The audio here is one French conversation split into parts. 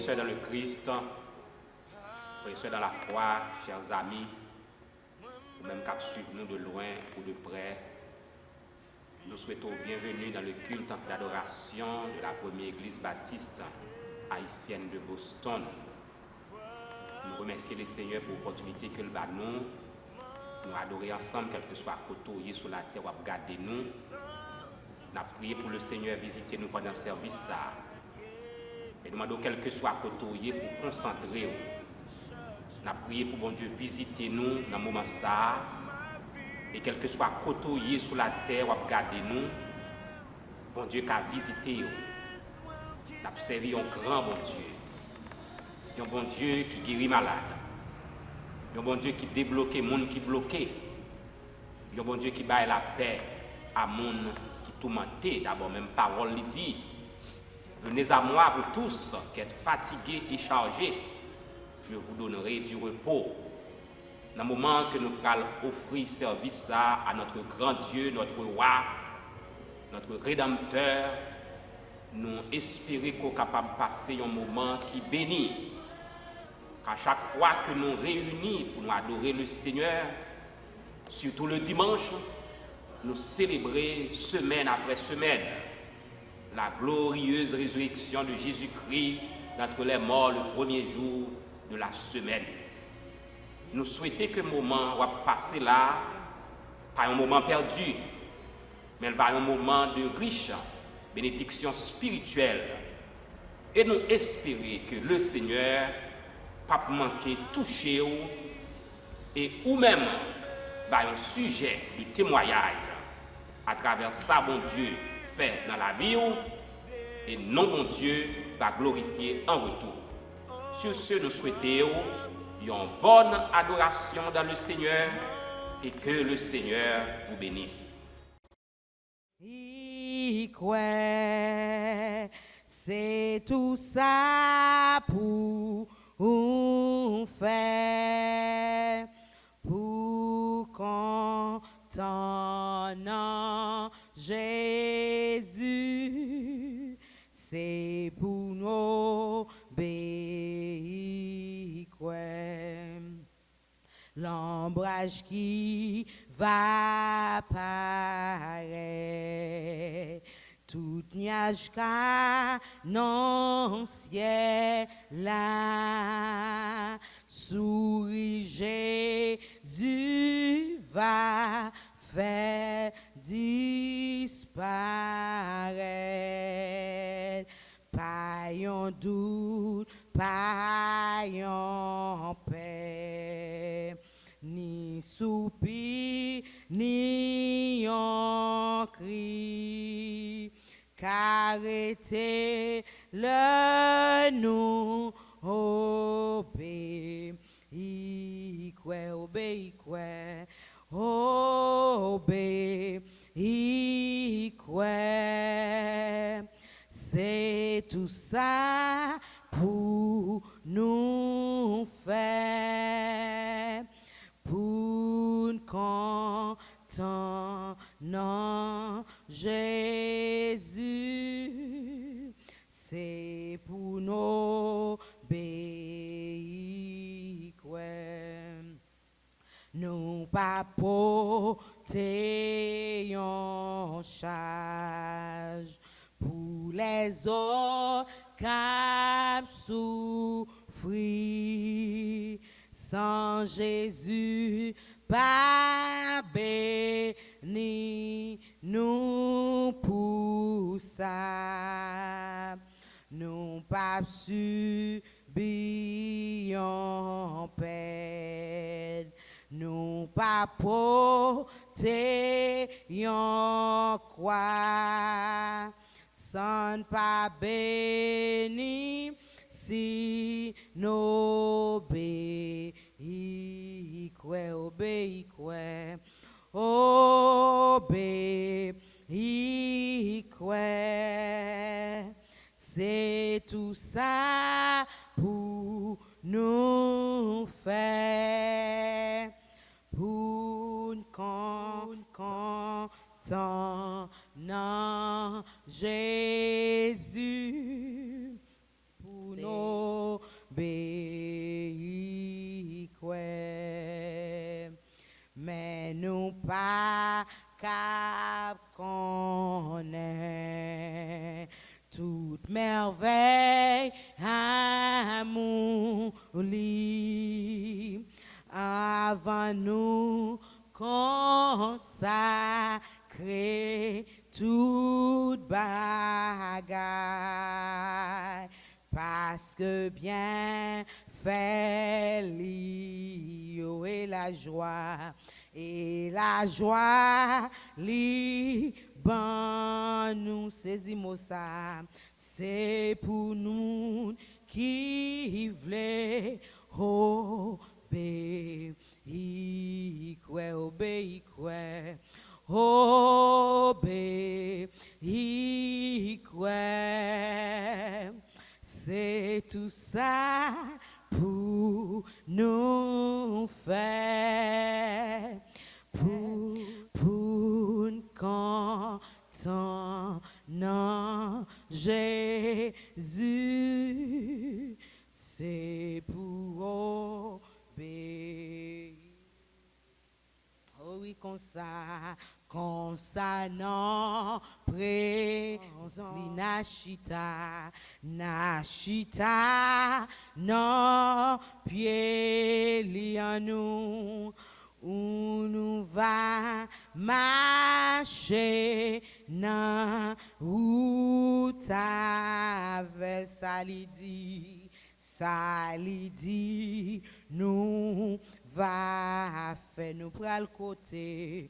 sœurs dans le Christ, frères et sœurs dans la foi, chers amis, ou même qui suivent nous de loin ou de près, nous souhaitons bienvenue dans le culte d'adoration de la première église baptiste haïtienne de Boston. Nous remercions le Seigneur pour l'opportunité que le nous adorer ensemble, quel que soit côté sur la terre ou regarder nous. Nous avons prié pour le Seigneur visiter nous pendant le service. Et nous demandons quel que soit côté pour concentrer. Nous avons prié pour bon Dieu visiter nous dans ce moment ça. Et quel que soit côté sur la terre ou regarder nous, bon Dieu qui a visité. Nous avons servi un grand bon Dieu. Un bon Dieu qui guérit malade. Un bon Dieu qui débloque les gens qui bloquent. Un bon Dieu qui baille la paix à les gens qui tourmentent. D'abord, même parole lui dit, venez à moi, vous tous qui êtes fatigués et chargés, je vous donnerai du repos. Dans le moment que nous allons offrir service à notre grand Dieu, notre roi, notre rédempteur, nous espérons qu'on est capable de passer un moment qui bénit. Qu'à chaque fois que nous réunis pour nous adorer le Seigneur, surtout le dimanche, nous célébrer semaine après semaine la glorieuse résurrection de Jésus-Christ d'entre les morts le premier jour de la semaine. Nous souhaitons que le moment va passer là, pas un moment perdu, mais va un moment de riche bénédiction spirituelle. Et nous espérons que le Seigneur pas manquer toucher et ou même un sujet de témoignage à travers ça bon Dieu fait dans la vie et non bon Dieu va glorifier en retour. Sur ce, nous souhaitons une bonne adoration dans le Seigneur et que le Seigneur vous bénisse. C'est tout ça pour faire pour contenir Jésus, c'est pour nous obéir. L'ombrage qui va paraître, tout nuage non ciel là, souris Jésus va faire disparaître. Pas un doute, pas un paix, ni soupir, ni un cri, qu'arrêter le nous obéir, obéir, obéir, c'est tout ça pour nous faire, pour contenir Jésus, c'est pour nous obéir. Nous pas porter en charge pour les autres qui souffrent. Sans Jésus, pas béni nous pour ça. Nous pas subir en peine. Nous pas porter en croix. Sans pas béni si nous obéir, obéir, c'est tout ça pour nous faire, pour contenir Jésus, pour pour nous obéir, mais nous pas cap connaître toute merveille amour li avant nous consacrer toute bagaille parce que bien fait l'io et la joie li ban nous saisissons ça c'est pour nous qui voulons obéir c'est tout ça pour nous faire pour content non Jésus c'est pour obéir. Oh oui, comme ça non, présence li nachita, non, pied li en nous, où nous va marcher, nan, route avec ça li dit, nous va faire nous pral côté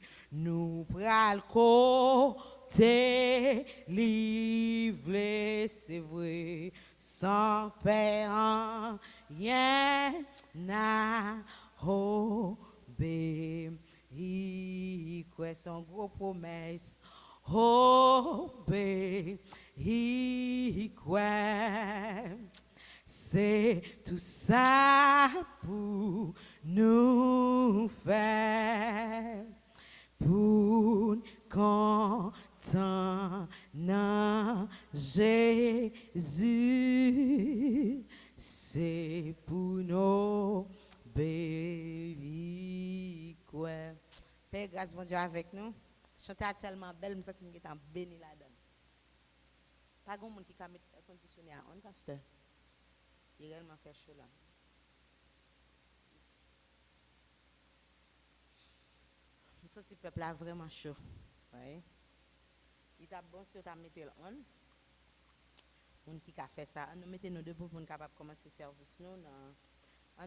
livrer c'est vrai sans père rien n'a obéi quoi son gros promesse obéi quoi c'est tout ça pour nous faire pour content non Jésus c'est pour nous obéir quoi. Père grâce mon Dieu avec nous. Chanter tellement belle, me sentir que t'es béni là-dedans. Pas grand monde qui peut mettre conditionné à on pasteur. Il réellement fait chaud là. Je sens que le peuple a vraiment chaud. Oui. Il t'a bon si tu as mis on. On qui a fait ça. Nous mettons nous debout pour nous capable commencer le service. Nous,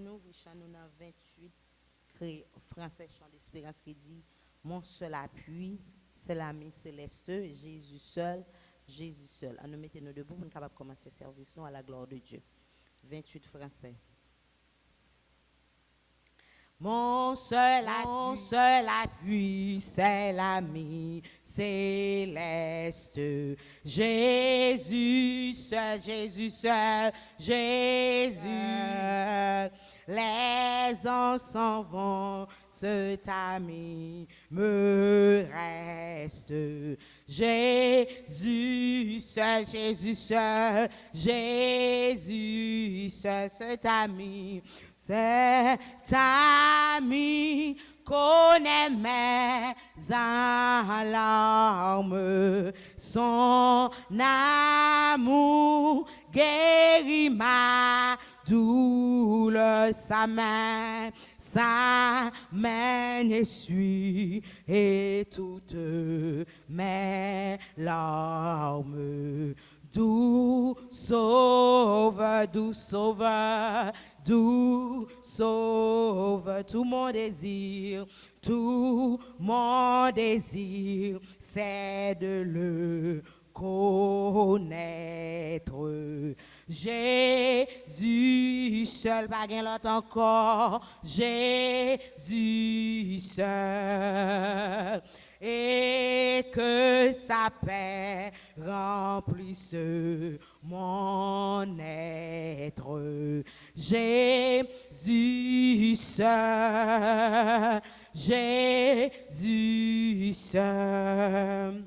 nous ouvrons nous dans 28 français chant d'espérance qui dit mon seul appui, c'est l'ami céleste, Jésus seul, Jésus seul. Nous mettons nous debout pour nous capable commencer le service nous à la gloire de Dieu. 28 français. Mon seul appui, c'est l'ami céleste. Jésus seul, Jésus seul, Jésus. Les ans s'en vont, cet ami me reste. Jésus seul, Jésus seul, Jésus seul, cet ami connaît mes alarmes, son amour guérit ma douleur, sa main essuie et toutes mes larmes. Doux sauveur, tout mon désir, c'est de le connaître. Jésus seul, pas gain l'autre encore, Jésus seul. Et que sa paix remplisse mon être. Jésus seul, Jésus seul.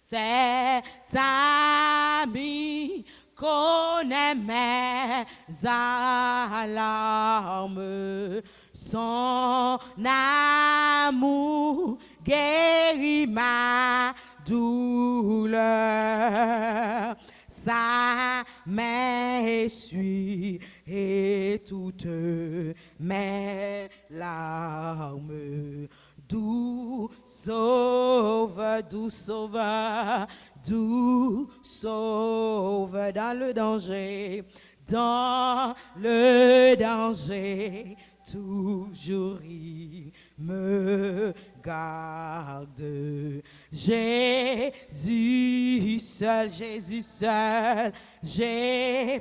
Cet ami connaît mes alarmes. Son amour guérit ma douleur. Sa main essuie et toutes mes larmes. Doux sauveur, doux sauveur, doux sauveur dans le danger, toujours il me garde. Jésus seul, Jésus seul, Jésus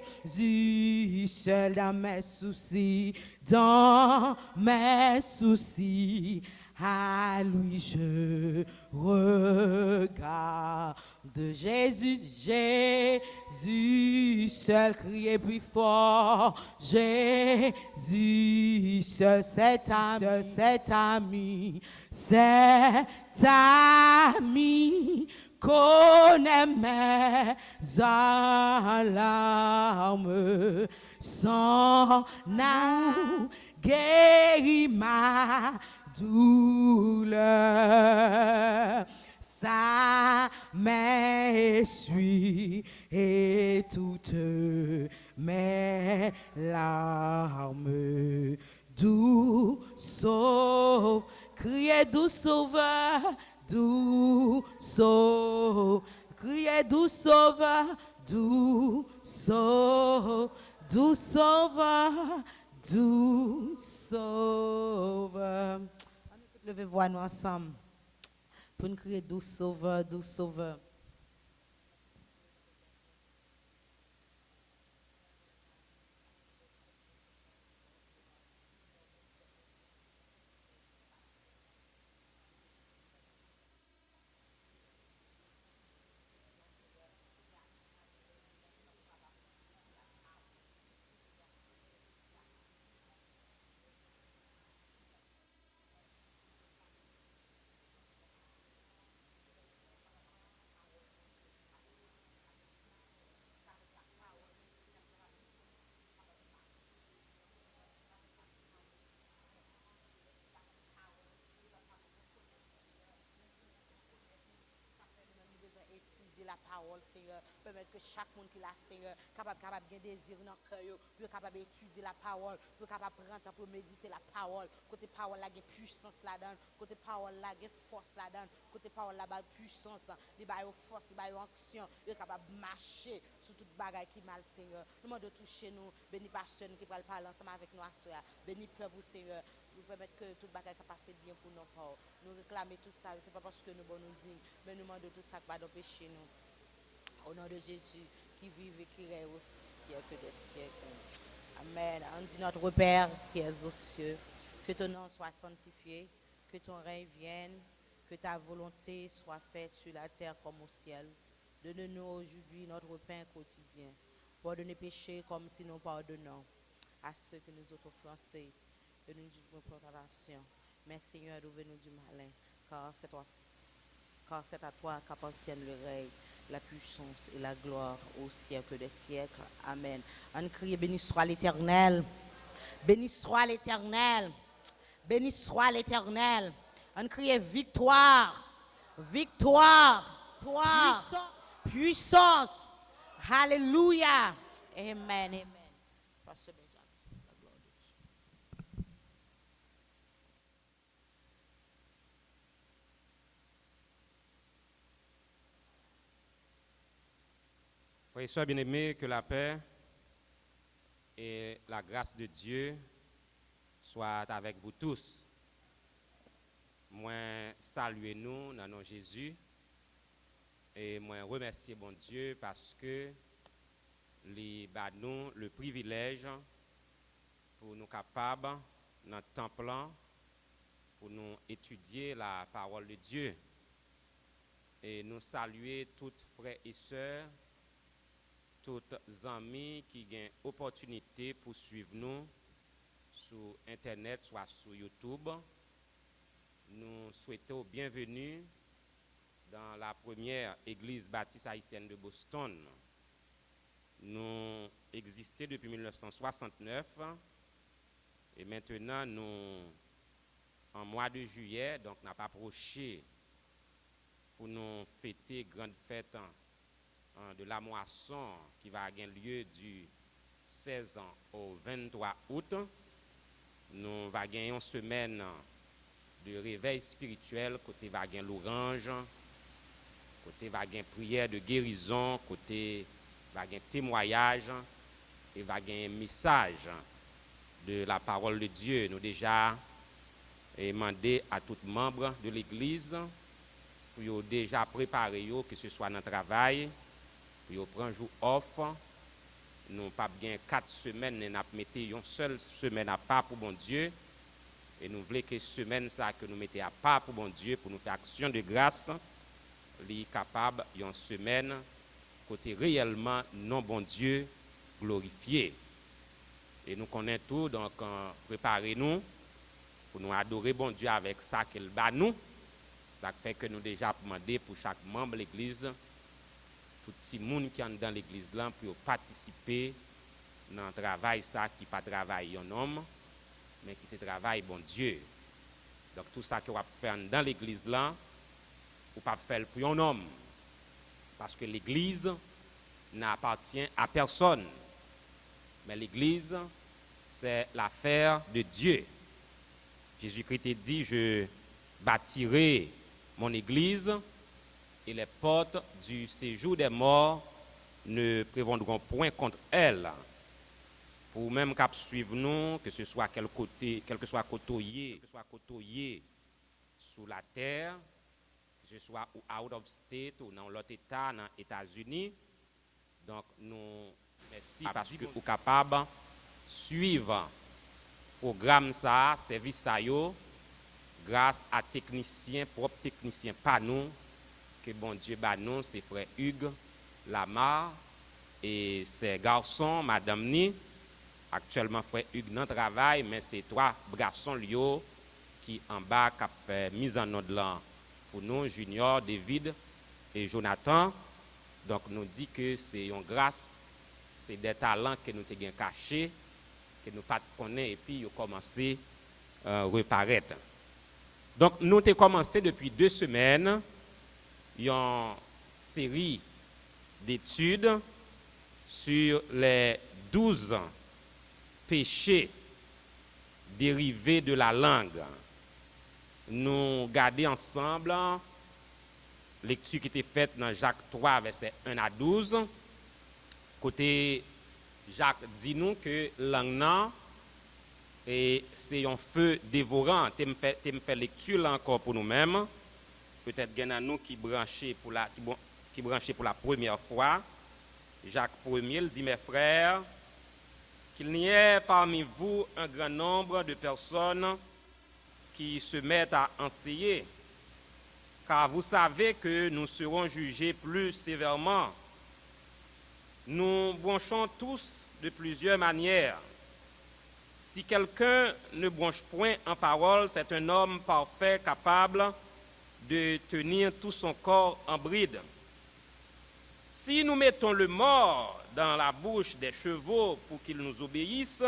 seul dans mes soucis, à lui je regarde. Jésus, Jésus seul, criez plus fort. Jésus seul, cet ami connaît mes alarmes. Son amour guérit ma douleur. Sa main essuie et toutes mes larmes. Doux sauve, criez doux sauveur, doux sauve, criez doux sauveur, doux sauve, doux sauveur, doux sauveur. Levez-vous nous ensemble pour nous crier doux sauveur, doux sauveur. La parole, Seigneur, permettre que chaque monde qui l'a, Seigneur, capable de désir dans le cœur, pour capable d'étudier la parole, pour capable de prendre temps pour méditer la parole, côté parole là, il y a puissance là-dedans, côté parole là, il y a force là-dedans, côté parole là, il y a puissance, il y a force, il y a action, il est capable de marcher sur toute bagaille qui mal, Seigneur. Nous demandons de toucher nous, béni pasteur qui va parler ensemble avec nous à soir, béni peuple, Seigneur, pour permettre que toute bagaille qui passe bien pour nos corps. Nous réclamer tout ça, c'est pas parce que nous bon nous dit, mais nous demandons tout ça qui va d'empêcher nous. Au nom de Jésus, qui vive et qui règne au siècle des siècles. Amen. On dit notre Père qui es aux cieux, que ton nom soit sanctifié, que ton règne vienne, que ta volonté soit faite sur la terre comme au ciel. Donne-nous aujourd'hui notre pain quotidien. Pardonne nos péchés comme si nous pardonnons à ceux qui nous ont offensés. Et nous disons pour tentation. Mais Seigneur, ouvre-nous du malin, car c'est à toi qu'appartiennent le règne, la puissance et la gloire au siècle des siècles. Amen. On crie, béni soit l'Éternel. Béni soit l'Éternel. Béni soit l'Éternel. On crie, victoire. Victoire. Puissance. Puissance. Alléluia. Amen. Amen. Frères et sœurs bien-aimés, que la paix et la grâce de Dieu soient avec vous tous. Moi, saluez-nous dans nom de Jésus et moi remercier bon Dieu parce que il bat nous le privilège pour nous capables dans le temple pour nous étudier la parole de Dieu et nous saluer toutes frères et sœurs, toutes amis qui ont opportunité pour suivre nous sur Internet, soit sur YouTube. Nous souhaitons bienvenue dans la première église baptiste haïtienne de Boston. Nous existons depuis 1969 et maintenant nous, en mois de juillet, donc n'a pas approché pour nous fêter grande fête de la moisson qui va avoir lieu du 16 au 23 août. Nous va gagner une semaine de réveil spirituel, côté va gagner l'orange, côté va gagner prière de guérison, côté va gagner témoignage et va gagner un message de la parole de Dieu. Nous déjà demandé à tous les membres de l'Église pour déjà préparer, que ce soit dans le travail, pour prendre un jour off. Nous pas bien 4 semaines, nous mettons une seule semaine à part pour bon Dieu. Et nous voulons que cette semaine ça que nous mettons à part pour bon Dieu, pour nous faire action de grâce, li capable une semaine côté réellement non bon Dieu glorifié. Et nous connaissons tout, donc préparez-nous pour nous adorer bon Dieu avec ça qu'il bat nous. Ça fait que nous déjà demandé pour chaque membre de l'Église, tout petit monde qui est dans l'Église là, pour participer dans le travail ça qui pas travail un homme, mais qui se travaille bon Dieu. Donc tout ça que vous faire dans l'Église là, ou pas faire pour un homme, parce que l'Église n'appartient à personne. Mais l'Église, c'est l'affaire de Dieu. Jésus-Christ dit, je bâtirai mon Église et les portes du séjour des morts ne prévendront point contre elle. Pour même qu'à suivre nous, que ce soit quel que soit côtoyé sous la terre, que ce soit out of state ou dans l'autre État, dans les États-Unis. Donc nous merci parce que vous êtes capable de suivre le programme ça, service ça yo, grâce à techniciens, propres techniciens, pas nous, que bon Dieu bat nous, c'est frère Hugues Lamar et ses garçons, madame Ni. Actuellement, frère Hugues non travail, mais c'est 3 garçons Lio qui en bas qui fait mise en ordre là pour nous, Junior, David et Jonathan. Donc nous dit que c'est une grâce, c'est des talents que nous avons cachés, que nous pas connaissons et puis ils ont commencé à reparaître. Donc nous avons commencé depuis 2 semaines une série d'études sur les 12 péchés dérivés de la langue. Nous gardons ensemble lecture qui était faite dans Jacques 3, versets 1 à 12. Côté Jacques dit nous que langue et c'est un feu dévorant. Tu me fait lecture là encore pour nous-mêmes. Peut-être qu'il y en a nous qui branchés pour la première fois. Jacques 1er dit, mes frères, qu'il n'y ait parmi vous un grand nombre de personnes qui se mettent à enseigner, car vous savez que nous serons jugés plus sévèrement. Nous bronchons tous de plusieurs manières. Si quelqu'un ne bronche point en parole, c'est un homme parfait, capable de tenir tout son corps en bride. Si nous mettons le mort dans la bouche des chevaux pour qu'ils nous obéissent,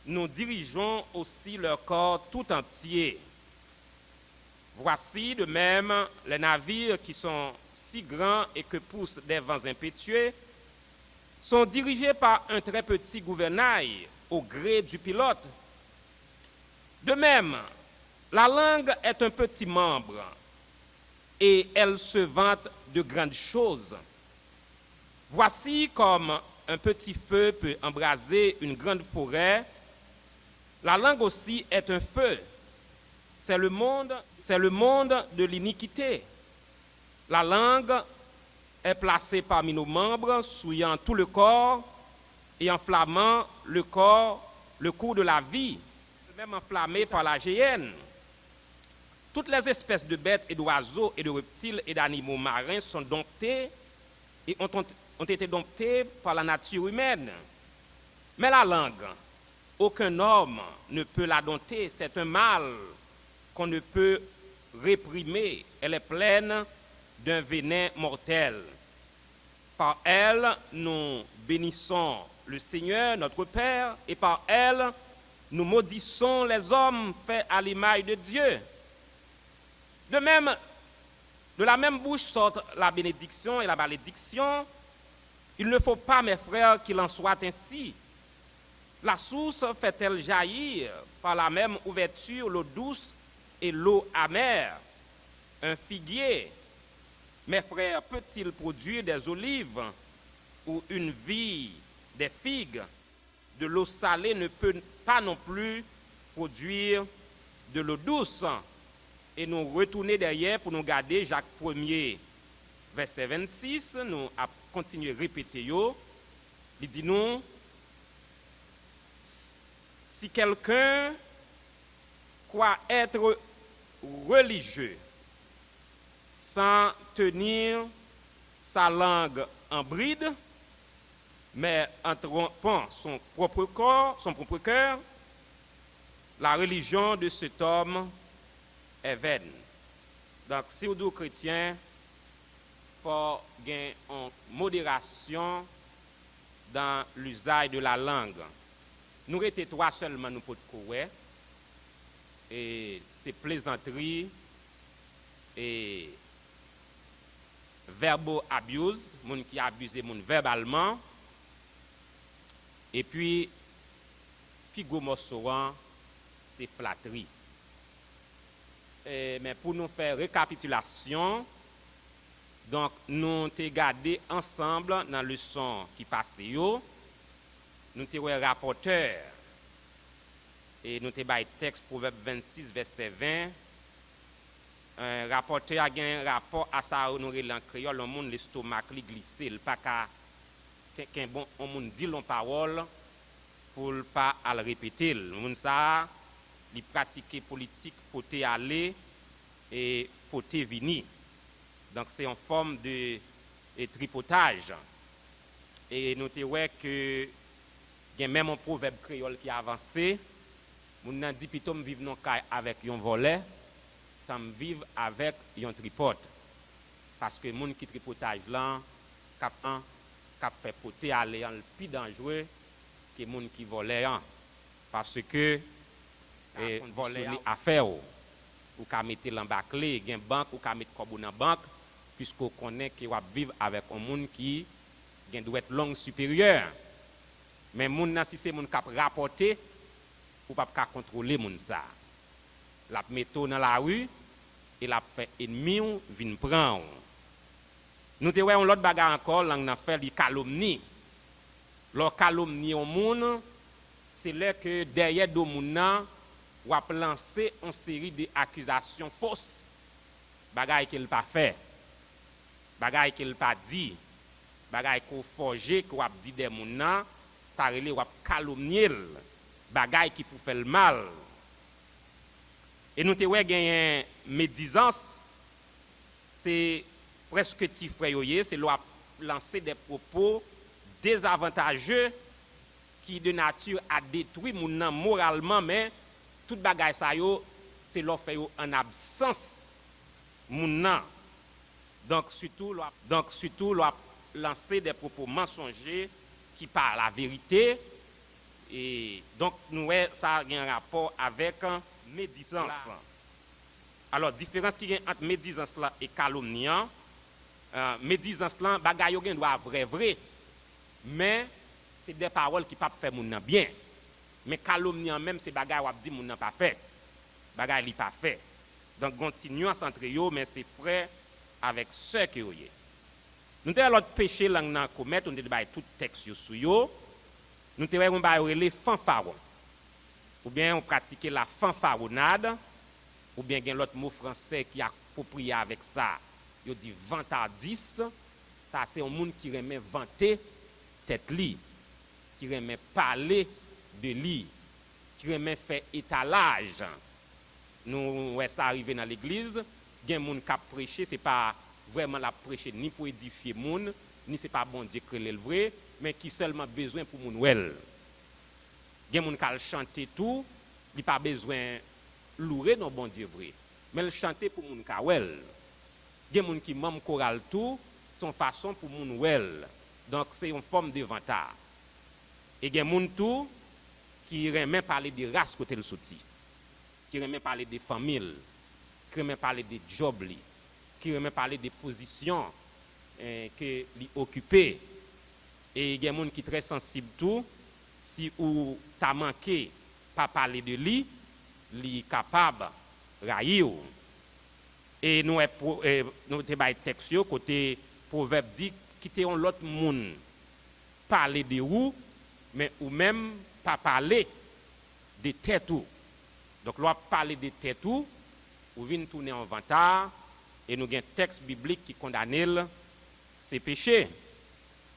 nous dirigeons aussi leur corps tout entier. Voici de même les navires qui sont si grands et que poussent des vents impétueux, sont dirigés par un très petit gouvernail au gré du pilote. De même, la langue est un petit membre et elle se vante de grandes choses. Voici comme un petit feu peut embraser une grande forêt, la langue aussi est un feu. C'est le monde de l'iniquité. La langue est placée parmi nos membres, souillant tout le corps et enflammant le cours de la vie, même enflammé par la géhenne. Toutes les espèces de bêtes et d'oiseaux et de reptiles et d'animaux marins sont domptées et ont été domptées par la nature humaine. Mais la langue, aucun homme ne peut la dompter, c'est un mal qu'on ne peut réprimer. Elle est pleine d'un venin mortel. Par elle, nous bénissons le Seigneur, notre Père, et par elle, nous maudissons les hommes faits à l'image de Dieu. De même, de la même bouche sortent la bénédiction et la malédiction. Il ne faut pas, mes frères, qu'il en soit ainsi. La source fait-elle jaillir par la même ouverture l'eau douce et l'eau amère? Un figuier, mes frères, peut-il produire des olives ou une vigne des figues? De l'eau salée ne peut pas non plus produire de l'eau douce. Et nous retourner derrière pour nous garder Jacques 1er, verset 26, nous a continué à répéter. Il dit nous, si quelqu'un croit être religieux sans tenir sa langue en bride, mais en trompant son propre cœur, la religion de cet homme est vaine. Donc, si vous êtes chrétien, il faut gagner en modération dans l'usage de la langue. Nous étions trois seulement, nous pouvons courir. Et c'est plaisanterie et verbo abuse, moun qui abuse moun verbalement. Et puis, pigo morceau, c'est flatterie. Mais pour nous faire récapitulation, donc nous t'ai gardé ensemble dans le leçon qui passait nous t'ai rapporteur et nous t'ai bail texte Proverbe 26 verset 20. Un rapporteur a un rapport à ça honorer en créole, le monde l'estomac li glisser, le pas qu'un bon on monde dit l'on parole pour pas à le répéter. Le monde ça li pratiquer politique côté aller et côté venir. Donc c'est en forme de tripotage. Et notez ouais que il y a même un proverbe créole qui a avancé. Moun nan dit plutôt me vivre non avec un volet, tant me vivre avec un tripote. Parce que moun qui tripotage là cap fait poter aller en plus dangereux que moun qui volait parce que voler affaire ou ka mettre l'embaclé, gen banque ou ka mettre kobo dans banque puisqu'on connaît que va vivre avec un monde qui doit être langue supérieure. Mais moun nan si c'est moun k'ap rapporter ou pas ka contrôler moun ça. La metto dans la rue et la fait ennemi ou vinn prendre. Nous te wè on l'autre bagarre encore langue nan fait li calomnie. Leur calomnie au monde c'est là que derrière do moun nan ou a lancé une série d'accusations fausses. Bagay qu'il pas fait. Bagay qu'il pas dit. Bagay qu'on forger qu'on a dit des moun nan, ça relé ou a calomnier. Bagay qui pour faire le mal. Et nous te wè gagné médisance, c'est presque petit frère c'est l'a lancer des propos désavantageux qui de nature à détruire moun nan moralement, mais tout bagay sa yo c'est leur fait en absence moun nan. Donc surtout l'a lancer des propos mensongers qui parlent la vérité. Et donc nous ça a un rapport avec médisance. Alors différence qui y a entre médisance là et calomnie, médisance là bagay yo gen doit vrai, mais c'est des paroles qui pas faire moun nan bien. Mais calomnie même c'est bagay ou dit moun nan pas fait. Bagay li pas fait. Donc continuons à centrer yo mais c'est frère avec sœur que yo. Nous avons l'autre péché là nan commettre, on débat tout texte sur yo. Nous avons les fanfarons. Ou bien on pratique la fanfaronnade, ou bien il y a l'autre mot français qui est approprié avec ça. Il dit vantardise. Ça c'est un monde qui remet vanter tête li, qui remet parler de lui, qui remet faire étalage. Nous ça arrivé dans l'église, il y a un monde qui a prêché, c'est pas vraiment la prêcher ni pour édifier monde, ni c'est pas bon Dieu que le vrai, mais qui seulement besoin pour moun wel. Il y a moun qui chanter tout, il pas besoin louer non bon Dieu vrai, mais le chanter pour moun ka wel. Il y a moun qui même choral tout, son façon pour moun wel. Donc c'est une forme de vantage. Et il y a moun tout qui remet parler de race côté le sorti, qui remet parler des familles, qui remet parler des jobs, qui remet parler des positions que li occupé. Et il y a des gens qui sont très sensibles tout, si ou t'as manqué pas parler de lui, li capable railler. Et nous te bay texte côté proverbe dit quitter l'autre monde parler de vous mais ou même pas parler de tête ou. Donc l'on parler de tête ou vient tourner en vantard et nous avons un texte biblique qui condamne ces péchés.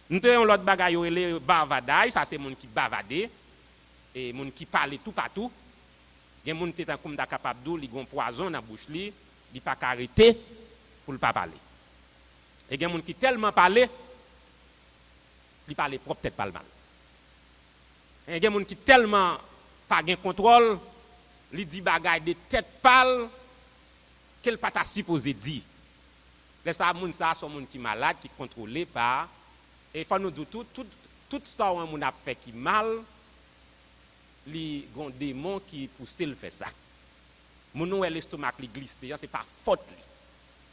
Nous avons l'autre bagaille le bavardage, ça c'est monde qui bavade et monde qui parle tout partout. Il y a monde qui est comme capable d'ou, li gon poison dans bouche li, il pas arrêter pour le pas parler. Et il y a monde qui tellement parler, il parle propre tête pas le mal. Et il y a monde qui tellement pas gain contrôle, il dit bagaille de tête pâle qu'elle pas supposé dire. Laisse ça monde ça sont monde qui malade qui contrôlé par et faut nous dire tout ça un monde a fait qui mal li gon démon qui pousse le faire ça. Mon nou l'estomac li glissé, c'est pas faute li.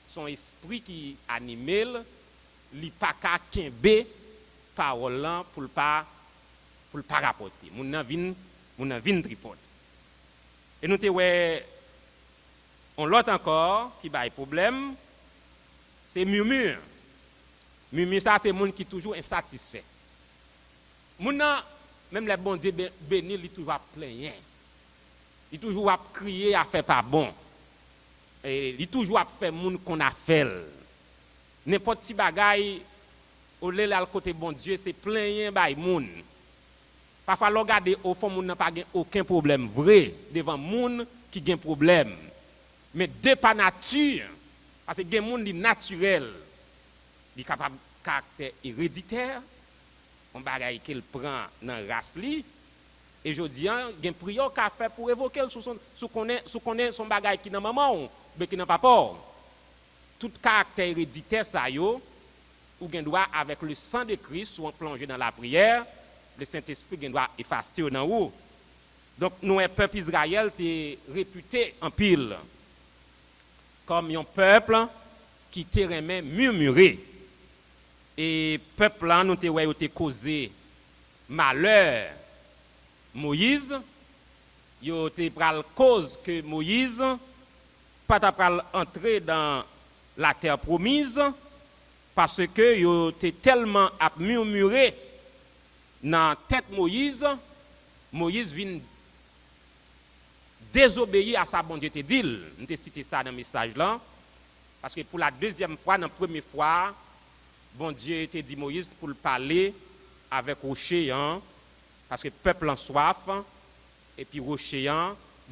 Son esprit qui anime li pas ka kembe parole là pour pas rapporter. Mon nan vinn tripote. Et nous te ouais on l'autre encore qui bail problème, c'est murmure. Murmure ça c'est monde qui toujours insatisfait. Moun nan même les bons dieux bénis li toujours plaigner. Il toujours à crier à faire pas bon. Et il toujours à faire moun qu'on a fait. N'importe petit bagaille au lieu là côté bon Dieu c'est plaigner bay moun. Parfois l'on regarder au fond moun n'a pas aucun problème vrai devant moun qui gain problème. Mais de par nature parce que gain moun li naturel. Il capable caractère héréditaire. On bagaille qu'il prend dans race li. Et je dis, il y a une prière qu'a fait pour évoquer sous connaît son bagage qui n'a maman ou qui n'a papa. Tout caractère héréditaire ça yo ou gen doit avec le sang de Christ soit plongé dans la prière, le Saint-Esprit gen doit effacer dans ou. Donc nous un peuple Israël est réputé en pile comme un peuple qui te remet murmurer. Et peuple là nous te causé malheur. Moïse, yo te pral cause que Moïse pas ta pral entrer dans la terre promise parce que yo te tellement a murmuré dans tête Moïse vient désobéir à sa bon Dieu te dit. On te cité ça dans le message là parce que pour la deuxième fois dans la première fois bon Dieu te dit Moïse pour le parler avec rocher hein, parce que le peuple en soif, et puis rocher,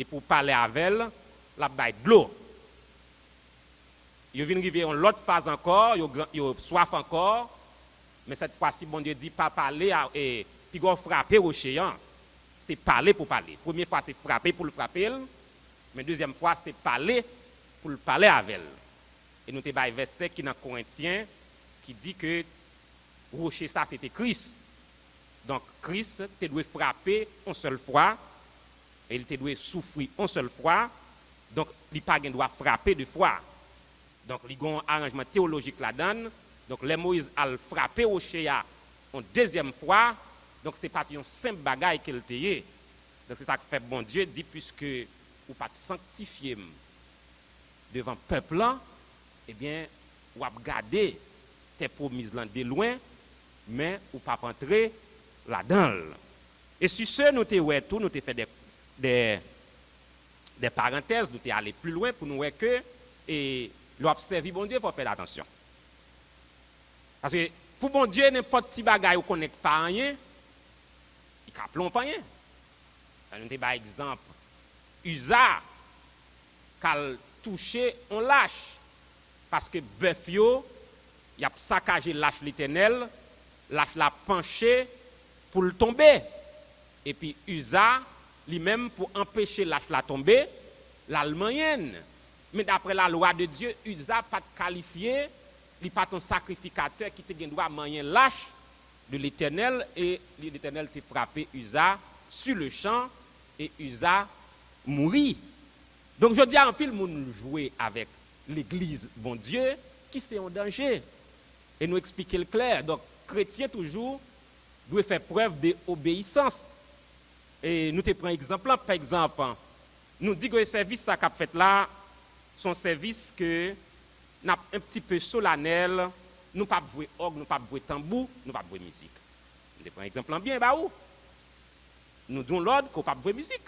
pour parler avec elle, la baille de l'eau. Il vient arriver en l'autre phase encore, il soif encore, mais cette fois-ci, bon Dieu dit pas parler, et puis frapper rocher, c'est parler pour parler. Première fois, c'est frapper pour le frapper, mais deuxième fois, c'est parler pour le parler avec elle. Et nous avons un verset qui est dans Corinthiens, qui dit que rocher, ça, c'était Christ. Donc, Christ te doit frapper une seule fois, et il te doit souffrir une seule fois, donc, il n'a pas doit frapper deux fois. Donc, il y a un arrangement théologique là-dedans. Donc, les Moïse a frappé au Chéa une deuxième fois, donc, ce n'est pas un simple bagaille qu'il te y. Donc, c'est ça que fait bon Dieu dit, puisque vous pas sanctifié devant le peuple là, eh bien, vous avez gardé tes promesses là de loin, mais vous pas entrer là-dedans. Et sur ce, nous avons fait des parenthèses, nous sommes allés plus loin pour nous voir que l'observer, bon Dieu, il faut faire attention. Parce que pour bon Dieu, n'importe petit bagage ou connecte pas rien, il ne plombe pas rien. Nous avons par exemple, Usa, qui a touché, on lâche. Parce que bœuf, il a saccagé lâche l'éternel, lâche l'a penché pour le tomber. Et puis Usa, lui-même, pour empêcher lâche la tomber, l'Allemagne. Mais d'après la loi de Dieu, Usa pas qualifié il pas ton sacrificateur qui te gen droit moyen lâche de l'Éternel, et l'Éternel t'a frappé Uza sur le champ, et Uza mourit. Donc je dis à un pile moun jouer avec l'église bon Dieu qui c'est en danger, et nous expliquer le clair. Donc chrétien toujours doit faire preuve d'obéissance. Et nous te prenons exemple, par exemple, nous dit que le service qu'a fait là, son service que n'a un petit peu solennel, nous pas jouer orgue, nous pas jouer tambour, nous pas jouer musique. Nous te prenons exemple bien bah où nous donnons l'ordre qu'on pas jouer musique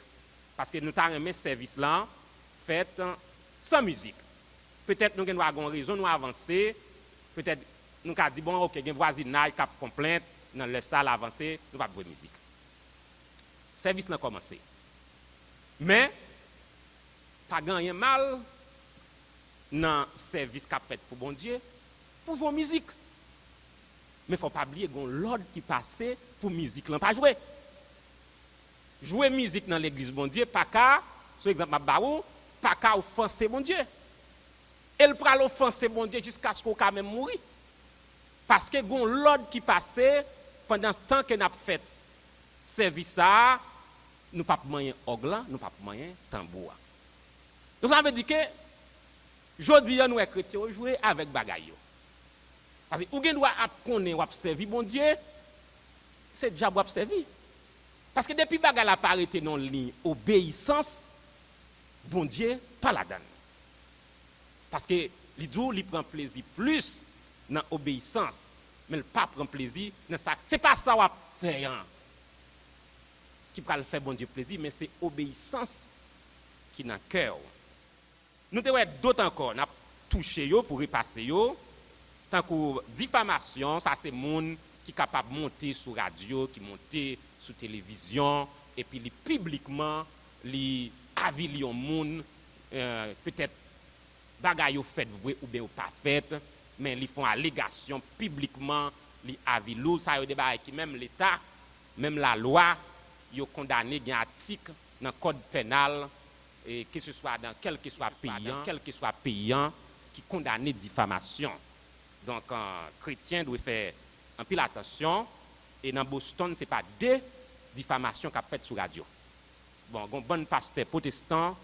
parce que nous t'avons aimé service là fait sans musique. Peut-être nous avons raison nous avancer, peut-être nous avons dit bon OK, il y a voisinage cap complainte dans le salle avancé, nous pas jouer musique. Service n'a commencé. Mais pas gagner mal dans service qu'a fait pour bon Dieu pour jouer musique. Mais faut pas oublier qu'on l'ordre qui passait pour musique là pas jouer. Jouer musique dans l'église bon Dieu pas qu'à par exemple barou pas qu'à offenser bon Dieu. Elle pral offenser bon Dieu jusqu'à ce qu'on quand même mourir. Parce que gon l'ordre qui passait pendant ce temps que n'a fait service ça, nous pas moyen orgue, nous pas moyen tambour. Donc ça veut dire que jodi nous les chrétiens jouer avec bagaille. Parce que ou gen doit connaître ou servir bon Dieu, c'est déjà ou servir. Parce que depuis bagaille la parité non ligne obéissance bon Dieu pas la donne. Parce que il prend plaisir plus dans obéissance, mais il pas prend plaisir dans ça. C'est pas ça ou faire qui va le faire bon Dieu plaisir, mais c'est obéissance qui dans cœur. Nous devons d'autres encore, n'a touché yo pour repasser yo, tant que diffamation, ça c'est monde qui est capable de monter sur radio, qui monter sur télévision, et puis publiquement, li avili yon monde, peut-être bagay yo fait vrai ou bien pas fait, mais ils font allégation publiquement, li avilou, ça yo débat qui même l'État, même la loi, yo condamné gen article dans le code pénal, et que ce soit dans quel que soit payant qui condamne diffamation. Donc chrétien doit faire un pile attention, et dans Boston c'est pas deux diffamations qu'a fait sur radio. Bon bon pasteur protestant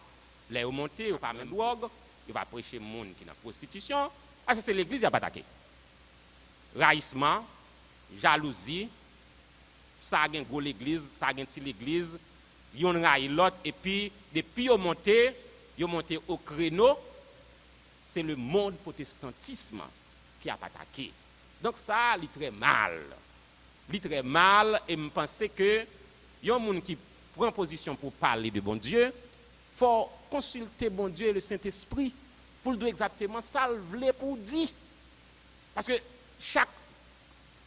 les monté ou pas même drogue, il va prêcher monde qui dans prostitution, parce que c'est l'église qui a pas attaqué. Raïsement, jalousie, ça a gen gros l'église, ça a gen petit l'église, yon raille l'autre, et puis depuis yon monté au créneau, c'est le monde protestantisme qui a attaqué. Donc ça, il très mal. Il très mal, et me penser que yon monde qui prend position pour parler de bon Dieu, faut consulter bon Dieu et le Saint-Esprit pour le dire exactement ça le voulait pour dire. Parce que chaque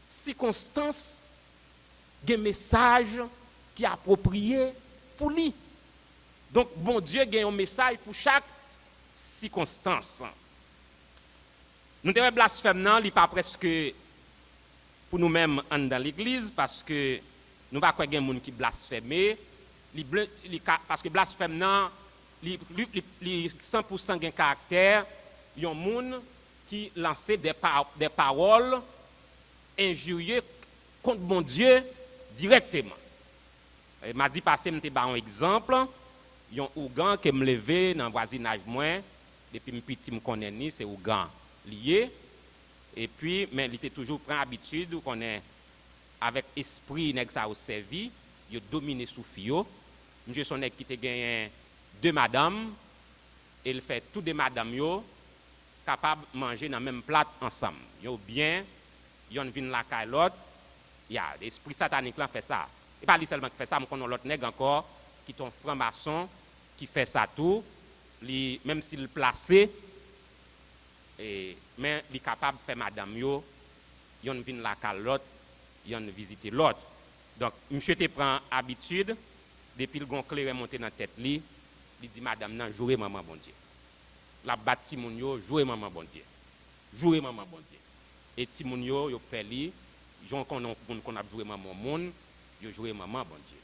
circonstance a un message qui est approprié pour lui. Donc, bon Dieu a un message pour chaque circonstance. Nous devons blasphémer, il n'est pas presque pour nous-mêmes dans l'église, parce que nous ne pouvons pas avoir des gens qui blasphèment. Parce que blasphème, il 100% de caractère, il y a des gens qui lancent des paroles injurieuses contre mon Dieu directement. Il m'a dit passé, je vais un exemple. Il y a un Ougan qui me levé dans le voisinage moins. Depuis que je me connais, c'est Ougan lié. Et puis, mais il était toujours pris habitude qu'on est avec esprit au servi, il a dominé sous fio. Monsieur son qui te gagné deux madames, et il fait tous des madames yo capables de manger dans le même plat ensemble. Yo bien, yon vinn la caille l'autre. Il y a l'esprit satanique là fait ça. Et pas lui seulement qui fait ça, mais qu'on a l'autre nègre encore qui est un franc-maçon qui fait ça tout, même s'il placé, mais il est capable de faire madame yo, yon vinn la caille l'autre, yon visiter l'autre. Donc monsieur te prend habitude depuis le gon clair est monté dans tête li, il dit madame nan jouer maman bon Dieu. La bâti moun yo jouer maman bon Dieu. Jouer maman bon Dieu. Et ti moun yo fait li, jon qu'on a joué maman moun, yo jouer maman bon Dieu.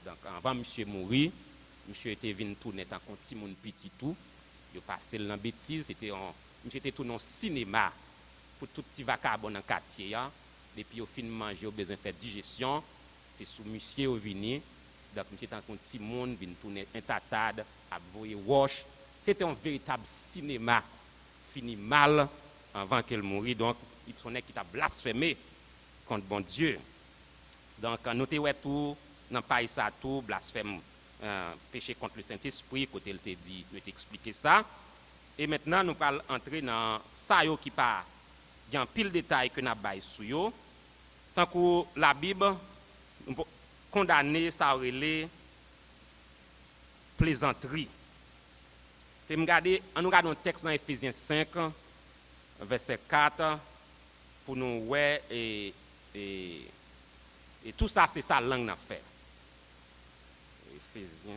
Donc avant monsieur mourir, monsieur était venu tourner tant qu'on ti moun petit tout, yo passé dans bêtise, c'était monsieur était tout dans cinéma pour tout petit vacabon dans le quartier. Depuis au fin de manger, au besoin de faire digestion, c'est sous monsieur au vini. Donc, monsieur tant qu'un petit monde, vient tourner un tatade, à voyer wash. C'était un véritable cinéma, fini mal avant qu'elle mourit. Donc, il sonnait qui t'a blasphémé contre bon Dieu. Donc, notez ouais tout, dans pas ça tout, blasphème, péché contre le Saint-Esprit, côté il t'a dit, il t'a expliqué ça. Et maintenant, nous allons entrer dans ça qui pas, il y a un pile de détails que nous avons sur yo. Tant que la Bible condamne ça relé plaisanterie. On nous regarde un texte dans Éphésiens 5, verset 4, pour nous ouais et tout ça, c'est sa langue n'a fait. Éphésiens.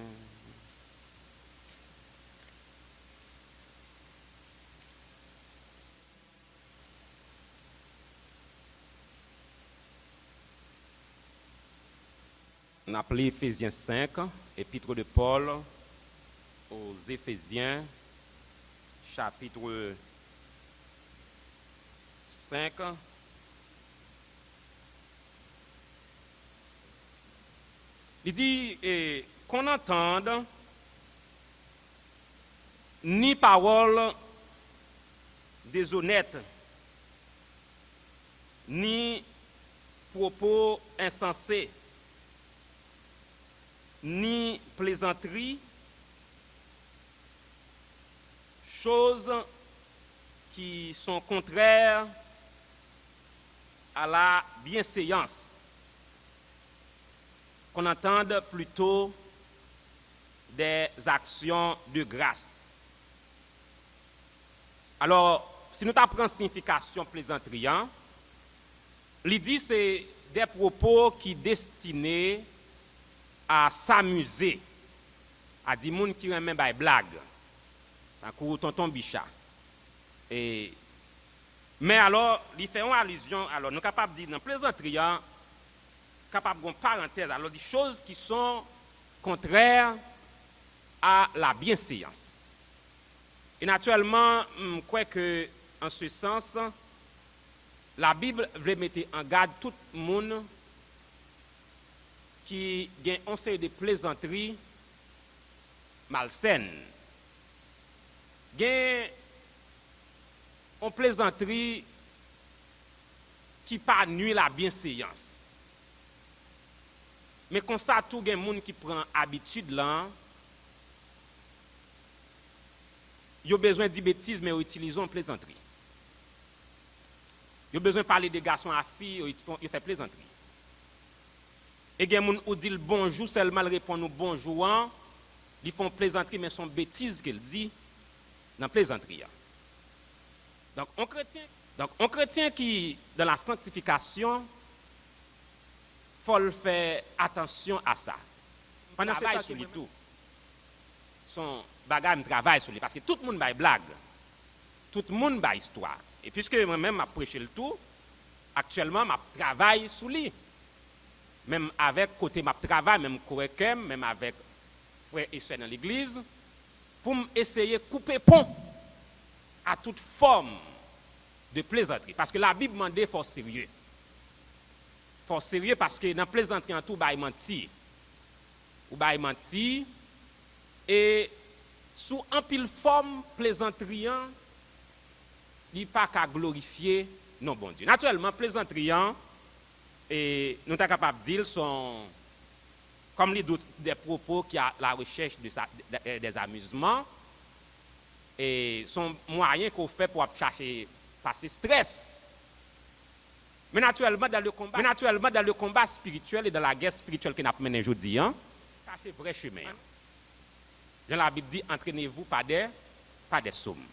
On appelle Éphésiens 5, épître de Paul aux Éphésiens, chapitre 5. Il dit qu'on n'entende ni parole déshonnête, ni propos insensés, ni plaisanterie, choses qui sont contraires à la bienséance. Qu'on entende plutôt des actions de grâce. Alors, si nous apprenons signification plaisanterie, l'idée c'est des propos qui destinés à s'amuser, à dire moun qui remet des blagues, à coup tonton Bichat. Mais alors, il fait une allusion, alors nous sommes capables de dire dans plaisanterie, capable de parenthèse, alors des choses qui sont contraires à la bienséance. Et naturellement, je crois que en ce sens, la Bible veut mettre en garde tout le monde qui a un série de plaisanteries malsaines. Il y a une plaisanterie qui pas nuit la bienséance. Mais comme ça, tout le monde qui prend habitude là, il a besoin de bêtises, mais ils utilisent une plaisanterie. Il a besoin de parler des garçons à filles, ils font plaisanterie. Et il y a des gens qui disent bonjour, seulement ils répondent bonjour, ils font plaisanterie, mais sont bêtises qu'ils disent dans la plaisanterie. Donc, un chrétien qui, dans la sanctification, il faut faire attention à ça. Pendant ce temps, sur lui tout. Son bagage me travaille sur lui. Parce que tout le monde a blague. Tout le monde a histoire. Et puisque moi-même, je prêché le tout, actuellement, je travaille sur lui. Même avec côté je travaille, même correctement, même avec frères et sœurs dans l'église, pour essayer de couper pont à toute forme de plaisanterie. Parce que la Bible demande il faut sérieux. Il faut sérieux parce que dans la plaisanterie, en tout, il mentir. Ou il mentir. Et sous un pile forme plaisanterie, il n'y a pas qu'à glorifier non bon Dieu. Naturellement, plaisanterie, et nous sommes capables de dire, sont comme les des propos qui a la recherche des amusements et sont moyens qu'on fait pour chercher passer stress. Mais naturellement dans le combat spirituel et dans la guerre spirituelle que nous menons aujourd'hui, cherchez vrai chemin. Dans la Bible dit entraînez-vous par des psaumes,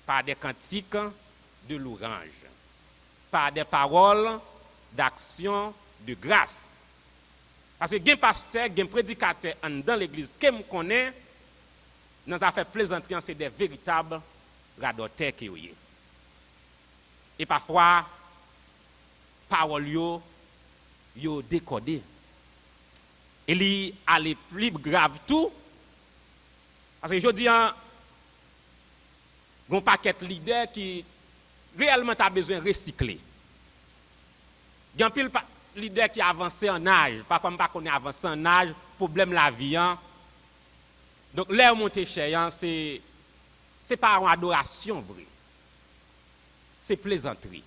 par des cantiques de louange, par des paroles d'action de grâce. Parce que il y a un pasteur, il y a un prédicateur dans l'église qui me connaît, dans les affaires plaisanteries, c'est des véritables radoteurs qui sont. Et parfois, paroles yo décodées. Et il a les plus grave tout. Parce que je dis, il y a un paquet de leaders qui réellement tu as besoin de recycler. Il y a un pile leader qui avance en âge, parfois je ne connais pas avancé en âge, problème la vie. Hein. Donc l'air monté cher, c'est pas une adoration vraie. C'est plaisanterie.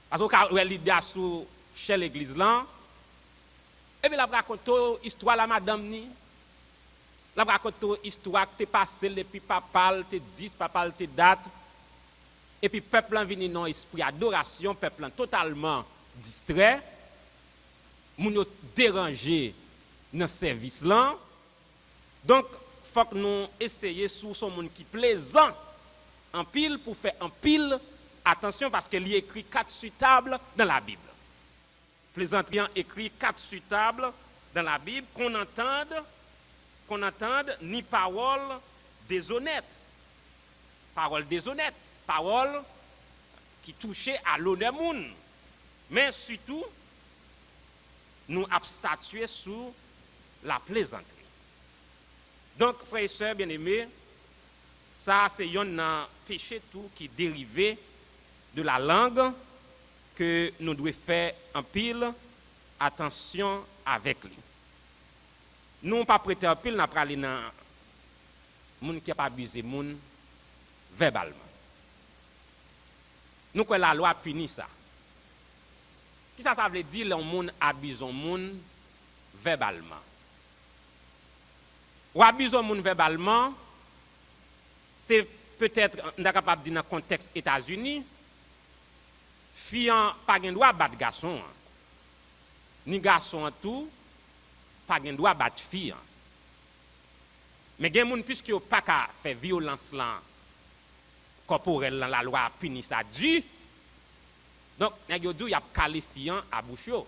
Parce que quand le leader sous chez l'église là, et puis la raconte histoire la madame ni. La raconte histoire que t'es passé depuis papa, t'es 10 papa t'es date. Et puis peuple en vini non esprit adoration, peuple totalement distrait. Moun dérangé dans service là. Donc faut que nous essayer sous son monde qui plaisant en pile pour faire en pile attention parce qu'il y a écrit 4 sur table dans la Bible. Plaisanterie écrit 4 sur table dans la Bible qu'on entende ni parole déshonnête. Parole déshonnête, parole qui touchait à l'honneur moun. Mais surtout nous abstatuer sur la plaisanterie. Donc frères et sœurs bien-aimés, ça c'est un péché tout qui est dérivé de la langue que nous devons faire en pile attention avec lui. Nous pas prêter en pile, nous pas aller dans moun qui pas abuser moun verbalement. Nous que la loi punit ça. Qui ça veut dire le monde abuse moun verbalement. Ou abuse moun verbalement, c'est peut-être on est capable de dire dans le contexte États-Unis, fille pas gen droit battre garçon. Ni garçon tout pas gen droit battre fille. Mais gen moun puisque yo pas ka faire violence là corporelle la loi punit ça dû. Donc nèg yo dit y a calé fille à bouche yo.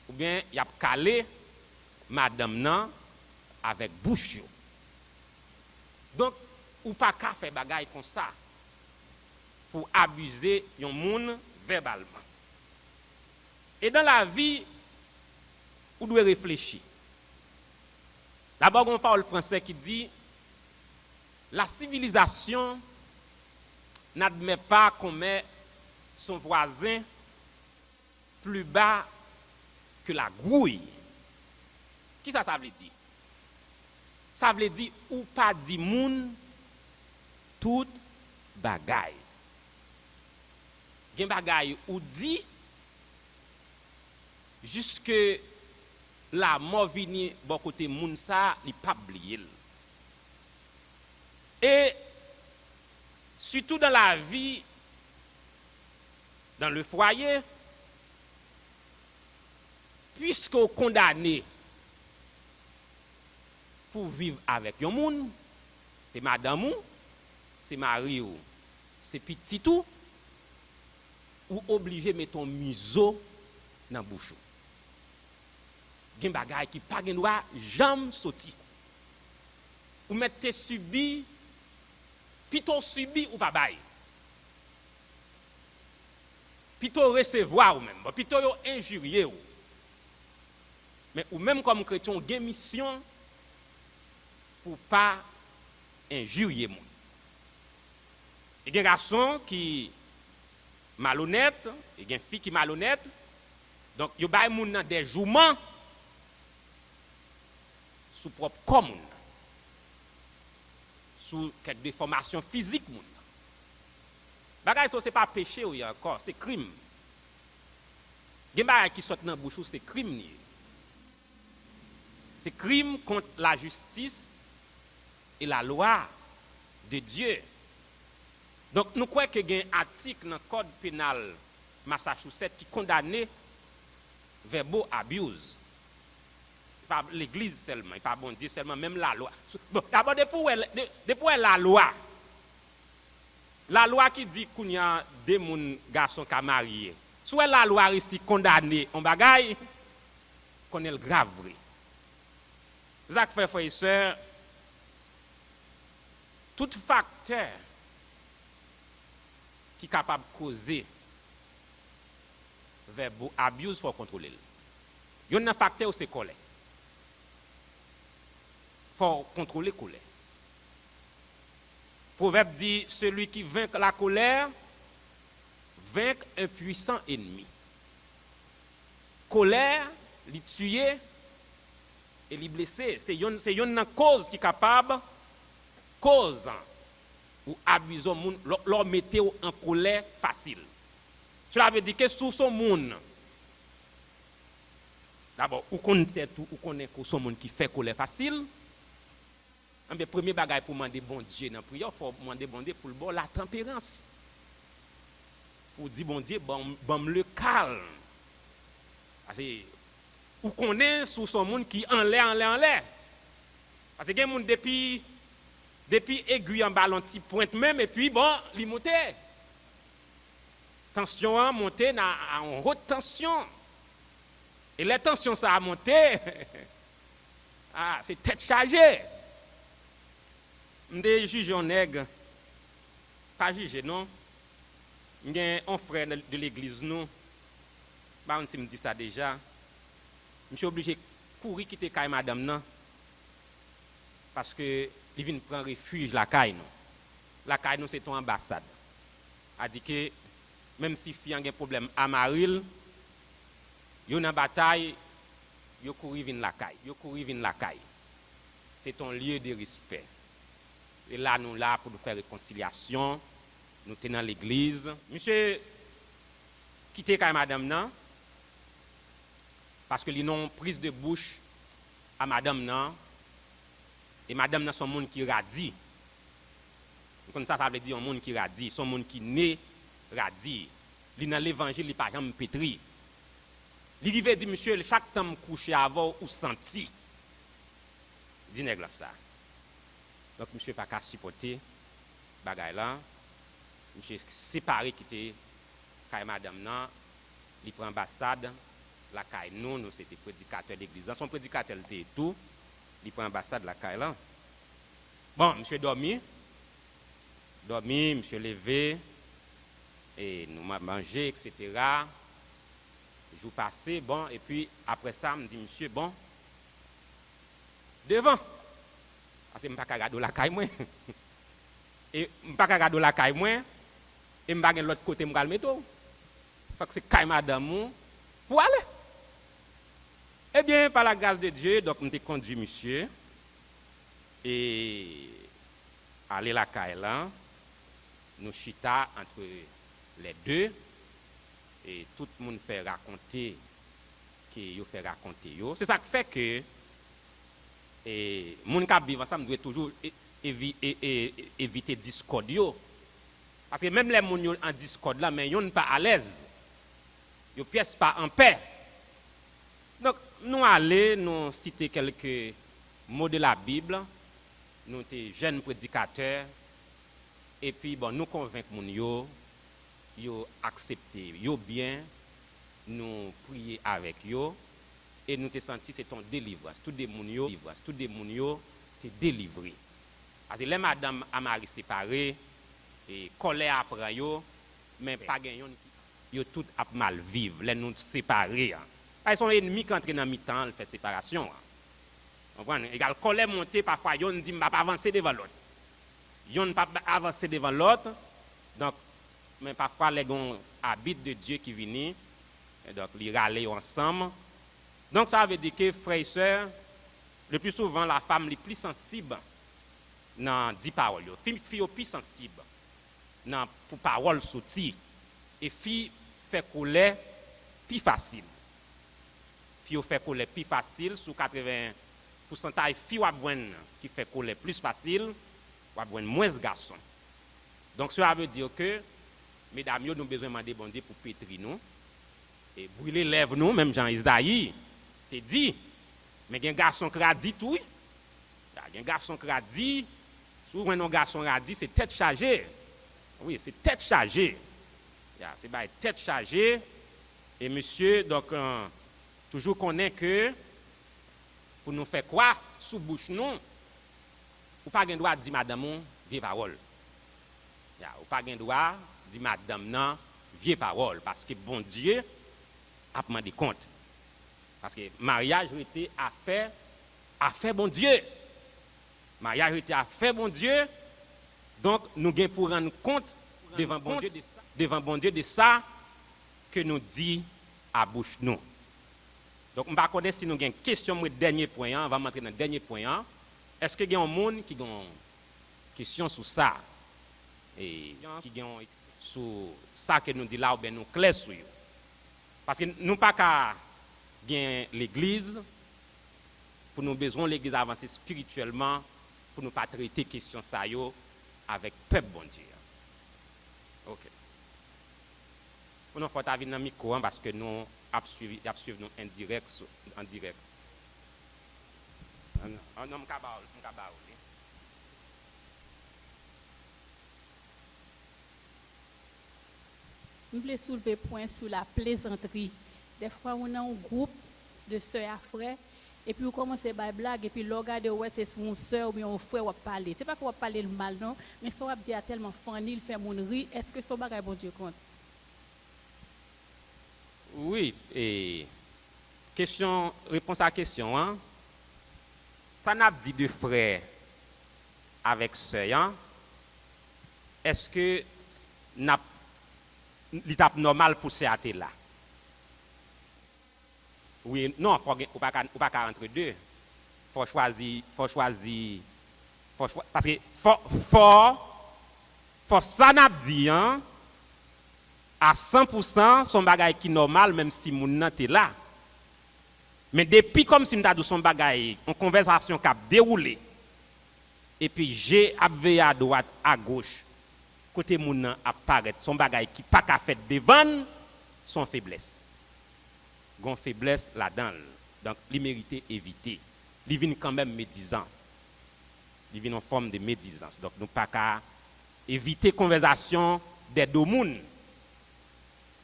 Ou bien y a calé madame nan avec bouche yo. Donc ou pas ka faire bagay comme ça pour abuser yon moun verbalement. Et dans la vie, vous devez réfléchir. D'abord, on parle français qui dit la civilisation n'admet pas qu'on met son voisin plus bas que la grouille. Qui ça veut dire? Ça veut dire ou pas dit moun tout bagaille. Gen bagay ou dit jusque la mort vini bon côté moun sa li pa oublié. Et surtout dans la vie, dans le foyer, puisqu'on condamné pour vivre avec yon moun, c'est madame ou, c'est mari ou, c'est petit tout, ou obligé de mettre ton museau dans la bouche. Il y a des choses qui ne pas jamais sortir. Ou mettre subi, plutôt subi ou pas bail. Plutôt recevoir ou même, plutôt injurier ou. Mais ou même comme chrétien, il y a une mission pour ne pas injurier moun. Il y a des garçons qui malhonnête, il y a une fille qui est malhonnête, donc il y a des des jouements sous propre commune, sous quelques déformations physiques. Bagay ça, ce n'est pas péché ou encore, c'est crime. Il y a des bagay qui sortent dans la bouche, c'est crime. C'est crime contre la justice et la loi de Dieu. Donc, nous croyons qu'il y a un article dans le code pénal Massachusetts qui condamne verbal abuse. Pas l'église seulement, pas bon Dieu seulement, même la loi. Bon, d'abord, depuis la loi qui dit qu'il y a des garçons qui sont mariés. Soit la loi ici condamnée en bagaille, qu'on est le grave vrai. C'est ça que fait, frères et sœurs, tout facteur qui est capable de causer verbal abuse, il faut contrôler. Il y a un facteur c'est colère. Il faut contrôler la colère. Proverbe dit celui qui vainc la colère vaincre un puissant ennemi. Colère, li tuer et li blesser. C'est une cause qui est capable, cause ou abuser moun, leur mettez en colère facile. Cela veut dire que sous son monde, d'abord, ou connaît tout, ou connaît que son monde qui fait colère facile. Le premier bagage pour demander bon Dieu dans la prière, il faut demander bon Dieu pour le bon la tempérance. Pour dire bon Dieu, bon le calme. Parce que ou connaît sous son monde qui en l'air. Parce que il y a des gens depuis aiguille en ballon petit pointe même et puis bon, il monte. Tension a monté en haute tension. Et la tension ça a monté. Ah, c'est tête chargée. Je juge un nègre. Pas juger non. Il y a un frère de l'église nous. Bah on me dit ça déjà. Je suis obligé de courir quitter caille madame non. Parce que il vient prendre refuge la caille nous. La caille nous c'est ton ambassade. A dit que même si fille a un problème à Maril, yo dans bataille, yo courir vinn la caille, yo courir vinn la caille. C'est ton lieu de respect. Et là nous là pour nous faire réconciliation, nous sommes dans l'église. Monsieur quitter caille madame nan parce que li non prise de bouche à madame nan et madame nan son monde qui radie. Comme ça veut dire un monde qui radie, son monde qui né radie. Li dans l'évangile li pas jamais pétri. Li rive dit monsieur chaque temps me coucher avant ou senti. Dit nèg ça. Donc monsieur pas qu'à supporter bagay là. Monsieur séparé quitter kay madame nan, li prend ambassade la kay nous c'était prédicateur d'église. Son prédicateur était tout, li prend ambassade la kay là. Bon, monsieur dormi, monsieur levé et nous m'a mangé etc. Jour passé, bon, et puis après ça, me dit monsieur, bon, devant. Parce que je ne peux pas regarder la caille, moi. Et je ne peux pas regarder la caille, moi. Et je ne peux pas de l'autre côté, je vais le mettre. Il faut que c'est caille madame pour aller. Eh bien, par la grâce de Dieu, donc, je me conduit monsieur. Et aller la caille là, nous chita entre les deux. Et tout le monde fait raconter que fait raconter c'est ça qui fait que et moun qui vivent ensemble doit toujours éviter discorde parce que même les moun en discorde là mais yon pas à l'aise yo pièce pas en paix. Donc nous aller nous citer quelques mots de la Bible, nous étions jeunes prédicateurs et puis bon nous convaincre moun yo accepté, yo bien, nous prier avec yo et nous te senti c'est ton délivrance. Tout des moun yo te délivré. Parce que les madame a mari séparé et colère après yo, mais pas gagnon yo tout a mal vivre, les nous séparés. Ils sont ennemis qui entrent dans mi-temps, fait séparation. Comprenez? Égal colère monter parfois yo dit m'a pas avancer devant l'autre. Yo ne pas avancer devant l'autre. Donc mais parfois les gens habitent de Dieu qui viennent, donc ils râlent ensemble. Donc ça veut dire que frères et sœurs, le plus souvent la femme est plus sensible dans 10 paroles. Fille est plus sensible dans pour paroles sorties et fille fait colère plus facile. Fille fait colère plus facile sur 80% fille qui fait colère plus facile, ou moins garçons. Donc ça veut dire que mesdames, nous avons besoin de demander bon Dieu pour pétrir nous et brûler les lèvres nous, même Jean-Isaïe te dit, mais il y a un garçon qui a dit tout. Il y a un garçon qui a dit, souvent un garçon a dit, c'est tête chargée. Oui, c'est tête chargée. C'est tête chargée. Et monsieur, donc, toujours connaît que pour nous faire quoi, sous bouche nous, ou pas de droit de dire madame, vieille parole. Ou pas de droit dit madame nan vieille parole parce que bon Dieu a demandé compte parce que mariage était affaire bon Dieu, mariage était affaire bon Dieu, donc nous gain pour rendre compte devant bon Dieu de ça que nous dit à bouche nous. Donc, je ne sais pas si nous avons une question pour le dernier point. On va entrer dans le dernier point. Est-ce qu'il y a un monde qui a une question sur ça? Et qui a sur ça que nous dit là, ou bien nous clair sur. Parce que nous pas qu'à gagner l'église, pour nous besoin de l'église avancer spirituellement, pour nous pas traiter question ça yo avec peuple bon Dieu. OK. Pour nous faut venir dans le micro parce que nous suivre nous en direct. Non, Je voulais soulever point sur la plaisanterie. Des fois, on a un groupe de sœurs à frères, et puis on commence à faire blague, et puis le regard de ouais, c'est son sœur ou bien un frère qui parler. C'est pas qu'on va parler le mal, non, mais ça va dire tellement funny, il fait mon rire. Est-ce que ça va bon Dieu compte? Oui, et réponse à la question, hein? Ça n'a pas dit de frère avec sœur, hein? Est-ce que l'étape normale pour ces athées là? Oui, non, il ne faut pas entre deux. Il faut choisir. Parce que faut ça n'a dit, hein? À 100%, son bagage qui est normal, même si mon nan est là. Mais depuis comme si m'ta dit son bagage, une conversation qui a déroulé, et puis j'ai abvé à droite, à gauche, côté mon nan apparaît, son bagage qui pas qu'à fait devant, son faiblesse. Gon faiblesse là-dedans. Donc, il mérite éviter. Il vient quand même médisant. Il vient en forme de médisance. Donc, nous pas qu'à éviter conversation des deux mondes.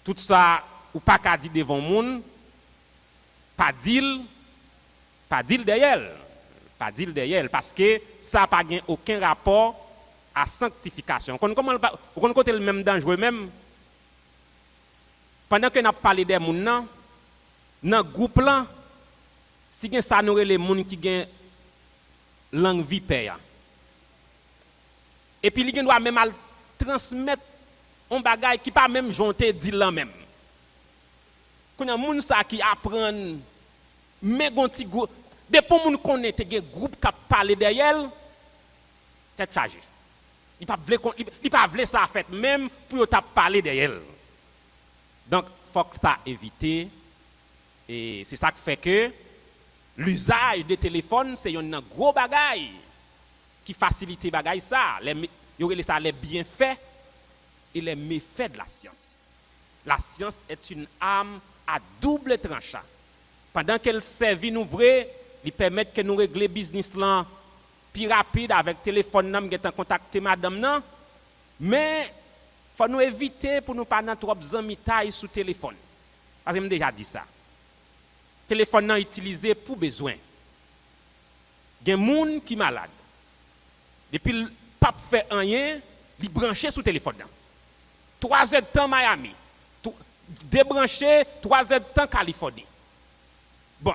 Tout ça, ou pas qu'à dire devant monde, pas dire derrière. Pas dire derrière, parce que ça n'a pas aucun rapport à sanctification. Comment côté le même dangereux même? Pendant que nous parlé des gens, dans le groupe là, si ça nous les gens qui ont langue vipère. Et puis ils doivent même transmettre un bagage qui pas même jonté dit là même. Quand y a moun ça qui apprend mais gonti groupe depuis moun connaît des groupe qui parler derrière tête chargée. Il pas vle ça fait même pour t'a parler derrière. Donc faut que ça éviter et c'est ça qui fait que l'usage des téléphones c'est un gros bagage qui facilite bagage ça les bienfaits et les méfaits de la science. La science est une arme à double tranchant. Pendant qu'elle servit nous vrai, il permet que nous régler business là plus rapide avec téléphone nam qui contacter madame nan, mais faut nous éviter pour nous pas dans trop amis taille sous téléphone. Parce que j'ai déjà dit ça. Téléphone nan utilisé pour besoin. Il y a des gens qui sont malades. Depuis le pape fait rien, il branché sous téléphone nan. 3 heures de temps Miami, débranché 3 heures de temps Californie. Bon.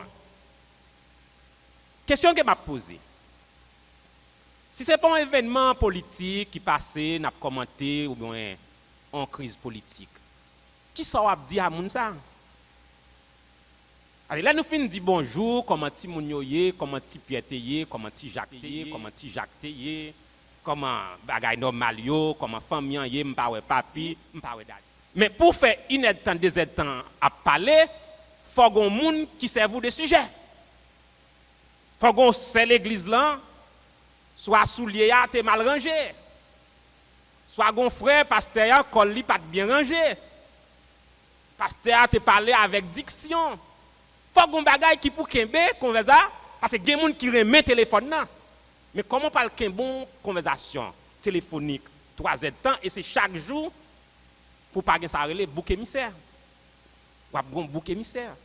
Question que m'a posée. Si ce n'est pas un événement politique qui passe, n'a commenté ou bien en crise politique, qui ça va dire à moun ça? Allez, là nous finissons dire bonjour, comment ti moun yo ye, comment ti Pierre ye, comment ti Jacques ye, comment ti Jacques ye, comment bagay normal yo, comment famille ye, m'pa wè papi, m'pa wè dad. Mais pour faire une heure de temps, 2 heures de temps à parler, faut gon moun qui servent de sujet. Faut gon c'est l'église là, soit soulier a te mal rangé. Soit gon frère pasteur a col li pas bien rangé. Pasteur a te parler avec diction. Faut gon bagay qui pour kembe conversa parce que gen moun qui remet téléphone là. Mais comment parle qu'un bon conversation téléphonique 3 heures de temps et c'est chaque jour pour pas que ça relève bouc émissaire. Ou a bon bouc émissaire.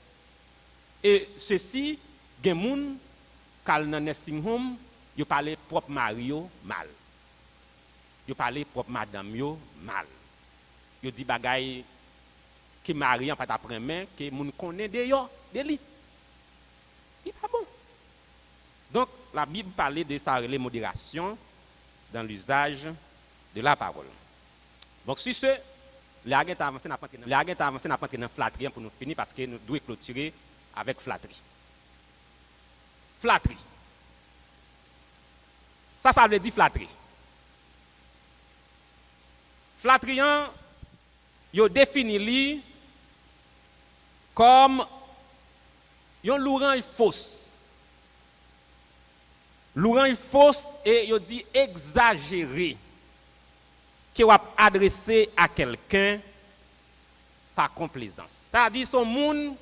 Et ceci gen moun kal nan nursing home, yo parle propre Mario mal. Yo parle propre madame yo mal. Yo dit bagay que Marie en pas après main que moun connaît de yo de li. Il pas bon. Donc la Bible parlait de ça relève modération dans l'usage de la parole. Donc, sur ce, les agents avancés n'a pas entré dans flatterie pour nous finir parce que nous devons clôturer avec flatterie. Flatterie. Ça veut dire flatterie. Flatterie, il définit comme un louange fausse. Louange fausse et il dit exagéré. Qui va adresser à quelqu'un par complaisance. Ça veut dire son monde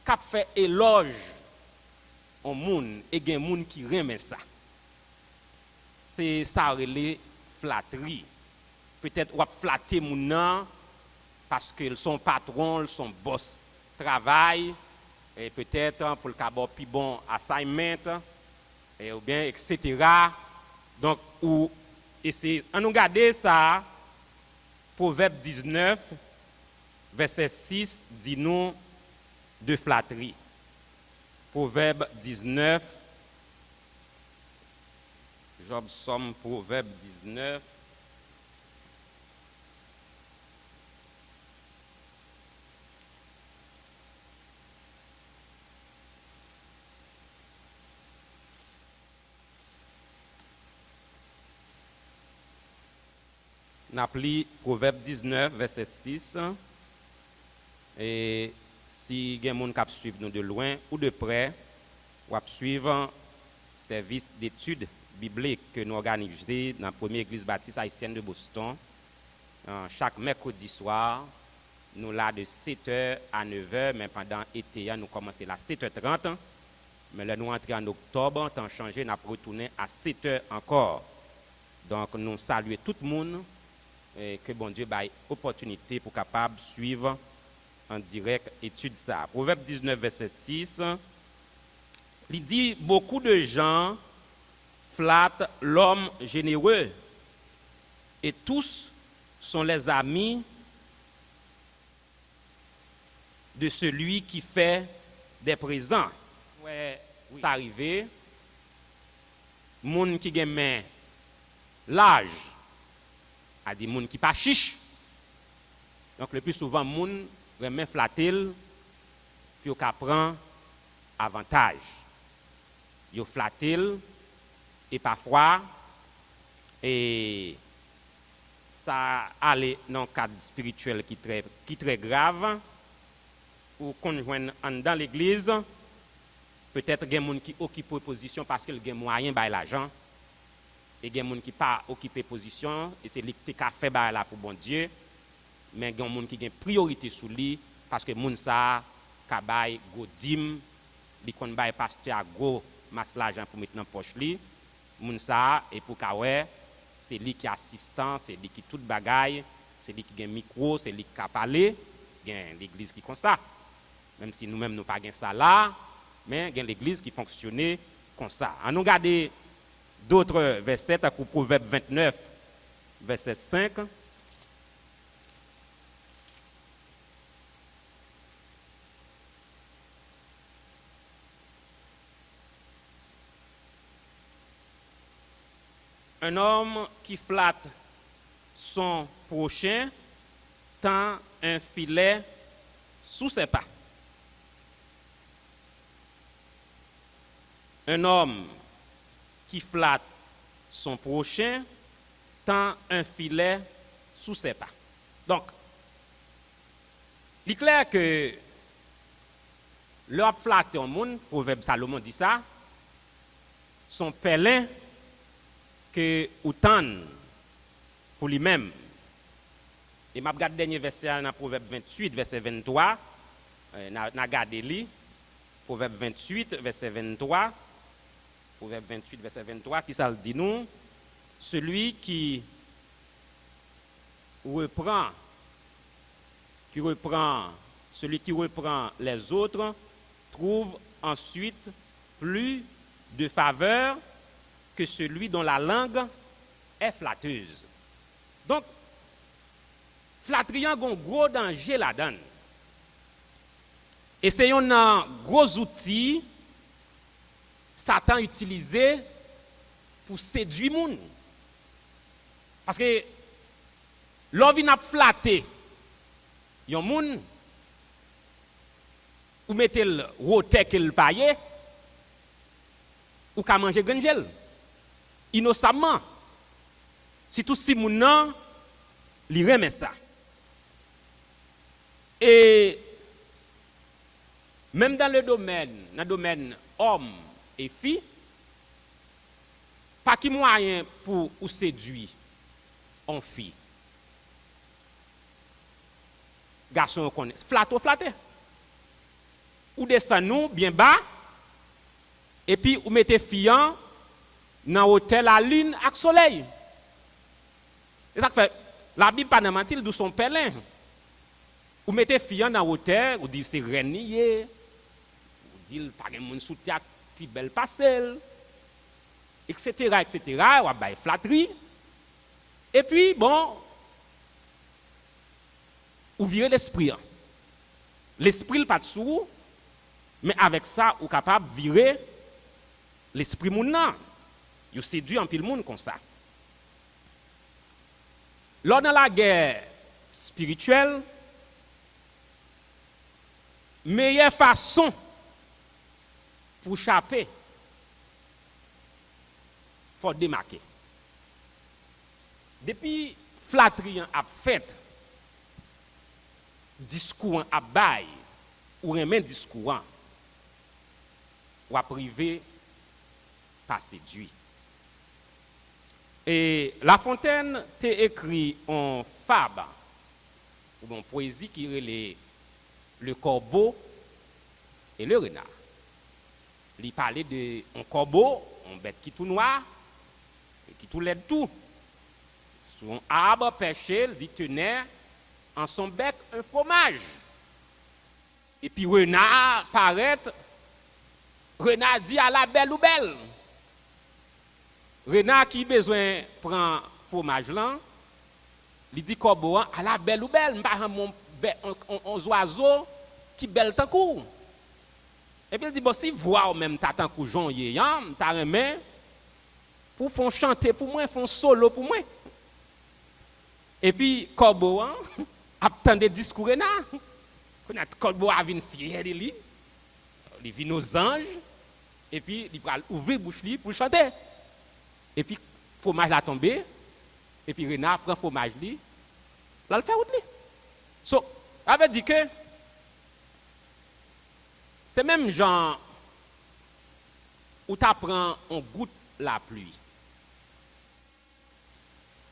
qui fait éloge au monde et il y a des gens qui aiment ça. C'est ça relé flatterie. Peut-être on flatter mon nom parce que son patron, son boss travaille et peut-être pour le cabot plus bon assignment et ou bien etc. Donc ou et c'est on nous regarder ça Proverbe 19 verset 6 dit nous de flatterie. Proverbe 19 Job somme Proverbe 19 N'appli Proverbe 19 verset 6 et si il y a des gens qui suivent nous de loin ou de près ou suivre service d'études bibliques que nous organisons dans la première église baptiste haïtienne de Boston chaque mercredi soir nous là de 7h à 9h mais pendant l'été nous commençons à 7h30 mais là nous entrons en octobre temps changé nous retourné à 7h encore donc nous saluons tout le monde et que bon Dieu ait opportunité pour capable suivre en direct étude ça. Proverbe 19 verset 6 il dit beaucoup de gens flattent l'homme généreux et tous sont les amis de celui qui fait des présents. Ouais, oui. Ça arrive moun qui gagne l'âge a dit moun qui pas chiche. Donc le plus souvent moun remet flatter puis on prend avantage. Yo flatter et parfois et ça aller dans un cadre spirituel qui très grave ou qu'on joine dans l'église peut-être il y a des gens qui occupent position parce qu'ils ont moyen de l'argent et il y a des gens qui pas occupé position et c'est lui qui a fait là pour bon Dieu mais il y a des gens qui ont priorité sur lui parce que moun ça ka bay go dim li kon bay pasteur go mas l'argent pour mettre dans poche li moun ça et pour ka ouais c'est lui qui assistant c'est lui qui tout bagaille c'est lui qui gagne micro c'est lui qui a parler gagne l'église qui comme ça même si nous-mêmes nous pas gagne ça là mais gagne l'église qui fonctionnait comme ça on nous regarder d'autres versets à Proverbe 29 verset 5 un homme qui flatte son prochain tend un filet sous ses pas. Un homme qui flatte son prochain tend un filet sous ses pas. Donc, il est clair que l'homme flatte au monde, Proverbe Salomon dit ça, son pèlerin que autant pour lui-même. Et m'a regardé dernier verset dans Proverbe 28 verset 23, n'a regardé lui Proverbe 28 verset 23. Proverbe 28 verset 23 qui ça le dit nous celui qui reprend les autres trouve ensuite plus de faveur que celui dont la langue est flatteuse. Donc, flatterie a un gros danger là-dedans. Et c'est un gros outil Satan utilisé pour séduire les gens. Parce que L'on vient flatter yon moun ou mettez le roté qu'il paye ou ka manger granjel innocemment. Si tout si moun nan li remet ça. Et même dans le domaine homme et fille, pas qui moyen pour ou séduire en fille. Garçon connaît flatter. Ou descend nous bien bas et puis ou mettez fille dans hôtel à lune avec soleil. C'est ça que fait la Bible pas mentir d'où son pèlerin. Ou mettez fille dans hôtel, ou dit c'est renier, ou dit pas gen moun sous terre qui belle passer, etc. ou bay flatterie. Et puis bon, ou virer l'esprit. L'esprit pas de sous, mais avec ça ou capable virer l'esprit moun nan. Yo séduit en pile moun comme ça. Lors de la guerre spirituelle, meilleure façon pour échapper, faut démarquer. Depuis flatterie a fait, discours a bail ou remet discours ou a privé pas séduit. Et La Fontaine t'a écrit en fable ou en poésie qui est le corbeau et le renard. Il parlait de un corbeau, une bête qui tout noir et qui tout laid tout. Sur un arbre perché, il dit tenait en son bec un fromage. Et puis renard paraît, renard dit à la belle ou belle. Renard qui besoin prend fromage là, il dit corbeau à la belle ou belle, pas mon un oiseau qui belle tant coup. Et puis il dit bon si voix même tant coup Jean yéyan, t'a remet pour font chanter pour moi, font solo pour moi. Et puis corbeau attend des discours renard. Quand corbeau a vinn fier de lui, il vient aux anges et puis il va ouvrir bouche li pour chanter. Et puis fromage la tombé et puis renard prend fromage li, là le fait route li. So, ça veut dire que c'est même genre où tu apprends on goutte la pluie.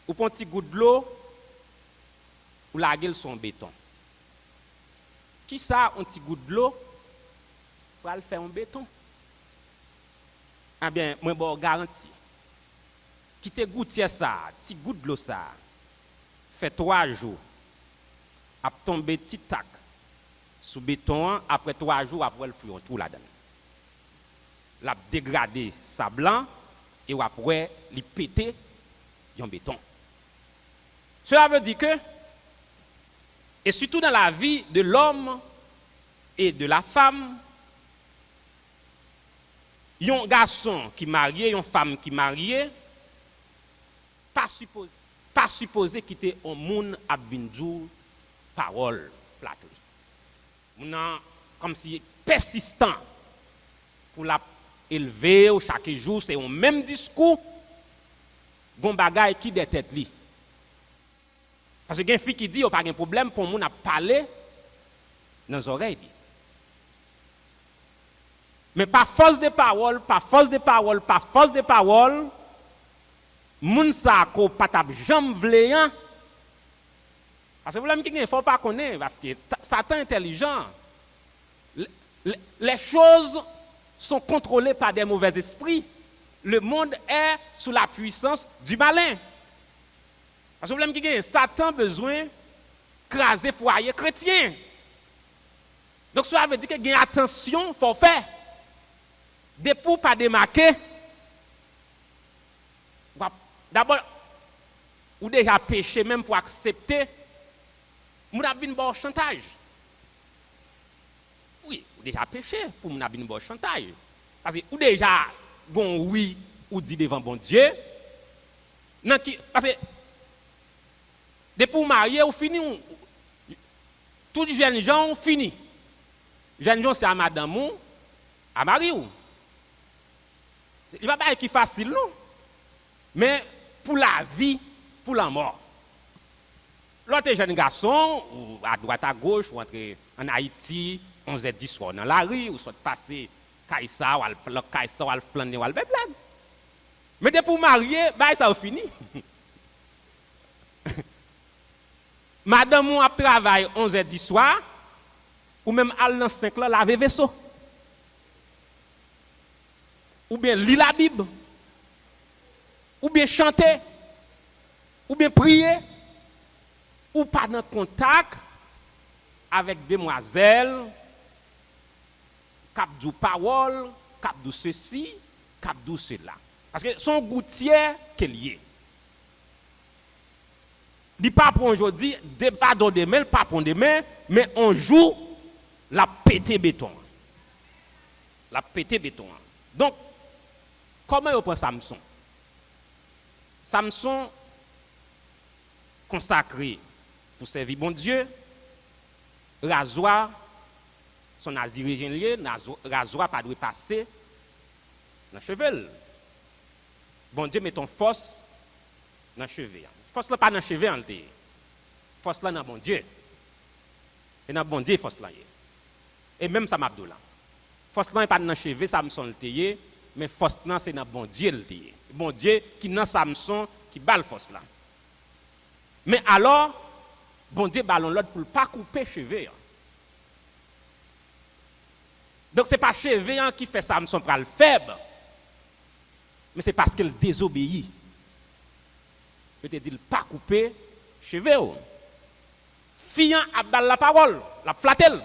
Ou prend un petit goutte de l'eau ou la gueule son béton. Qui ça un petit goutte de l'eau pour le faire en béton? Ah bien, moi bon garantie. Qui te gouttière ça, petit goutte de l'eau ça. Fait 3 jours. A tomber petit tac sous béton après 3 jours après le fouillon tout là-dedans. L'a dégradé ça blanc et après il pété en béton. Cela veut dire que et surtout dans la vie de l'homme et de la femme, un garçon qui marié, une femme qui mariée, pas supposé quitter un monde à vinjour parole flatterie. Moun comme si persistant pour la élever chaque jour c'est un même discours gon bagay qui de tête li. Parce que gen fille qui dit y a pas de problème pour moun a parler dans les oreilles. Mais par force de parole, moun sa ko patap jam vleyan. Parce que vous l'avez dit qu'il ne faut pas connaître, parce que Satan est intelligent. Les choses sont contrôlées par des mauvais esprits. Le monde est sous la puissance du malin. Parce que vous l'avez dit que Satan a besoin de craser foyer chrétien. Donc cela veut dire qu'il y a attention, il faut faire. Des pour pas démarquer. D'abord, ou déjà péché même pour accepter. Moun a vinn bon chantage. Oui, ou déjà péché pour moun a vinn bon chantage. Parce que ou déjà gon oui ou dit devant bon Dieu. Parce que Dès pour marier, ou fini. Tous les jeunes gens fini. Jeunes gens, c'est à madame ou, à mari ou. Il va pas être facile, non? Mais pour la vie, pour la mort. L'autre jeune garçon, ou à droite à gauche, ou entre en Haïti, 11h10 soir dans la rue, ou soit passé Kaïsa, ou al Kaïsa, ou al flâner, ou al blague. Mais dès pour marier, bah ça a fini. Madame ou a travaillé 11h10 soir, ou même al dans 5 ans laver vaisseau. Ou bien lire la Bible. Ou bien chanter. Ou bien prier. Ou pas dans contact avec demoiselles, cap du parole, cap du ceci, cap du cela. Parce que son gouttière qu'elle y est. Il pas pour aujourd'hui, débat dans des mains, pas pour demain, mais on joue la pété béton. La pété béton. Donc, comment on prend Samson? Samson consacré pour servir bon Dieu, rasoir, son azirigène lié, rasoir pas doit passer dans le cheveu. Bon Dieu met ton force dans le cheveu. Force là pas dans le cheveu en té. Force là dans bon Dieu. Et dans bon Dieu force là. Et même ça m'abdoula. Force là pas dans le cheveu Samson le té, mais force là c'est dans bon Dieu le té. Bon Dieu qui dans Samson qui bat force là. Mais alors bon Dieu ballon l'autre pour pas couper cheveux. Donc c'est pas cheveux qui fait Samson pral faible. Mais c'est parce qu'il désobéit. Je te dis pas couper cheveux. Fiant a bal la parole, la flattel.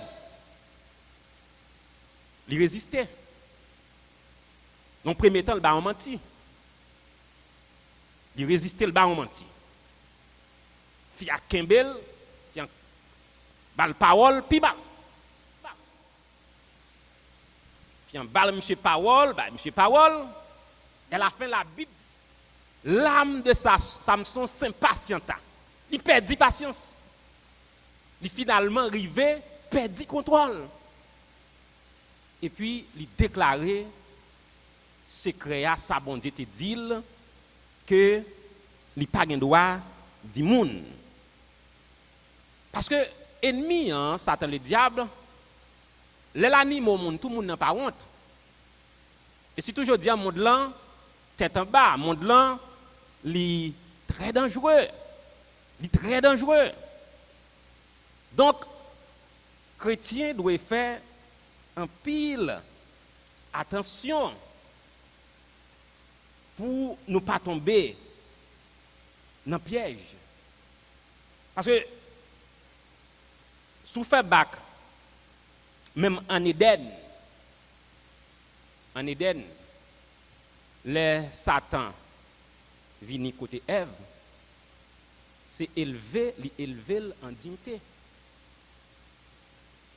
Il résistait. Dans le premier temps, le baron menti. Il résistait, le baron menti. Fiant Kembel, qui a bal parole, puis bal. Fiant bal monsieur parole, bah monsieur parole. Elle a fait la Bible. L'âme de Samson s'impatienta. Il perdit patience. Il finalement arrivé, perdit contrôle. Et puis, il déclarait secret à sa bon Dieu te dit que il pas de droit di moun. Parce que ennemi Satan le diable, l'anime au monde, tout le monde n'a pas honte. Et si toujours dit monde là tête en bas, monde là li très dangereux. Il très dangereux. Donc chrétien doit faire un pile attention pour ne pas tomber dans le piège. Parce que sous fait bac, même en Éden, les Satan vini côté Ève, c'est élever en dignité.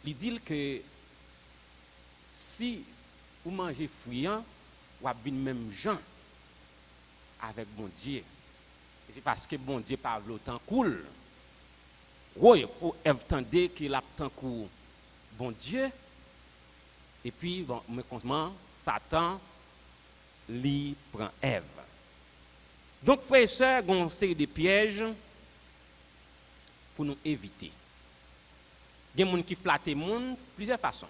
Il dit que si vous mangez friand, vous avez même gens avec bon Dieu. C'est parce que bon Dieu parle au temps cool. Oui, pour Ève tendre qu'il a tant cool bon Dieu. Et puis, bon, comment Satan lui prend Ève. Donc, frères et sœurs, il y a une série de pièges pour nous éviter. Il y a des gens qui flattent les gens de plusieurs façons.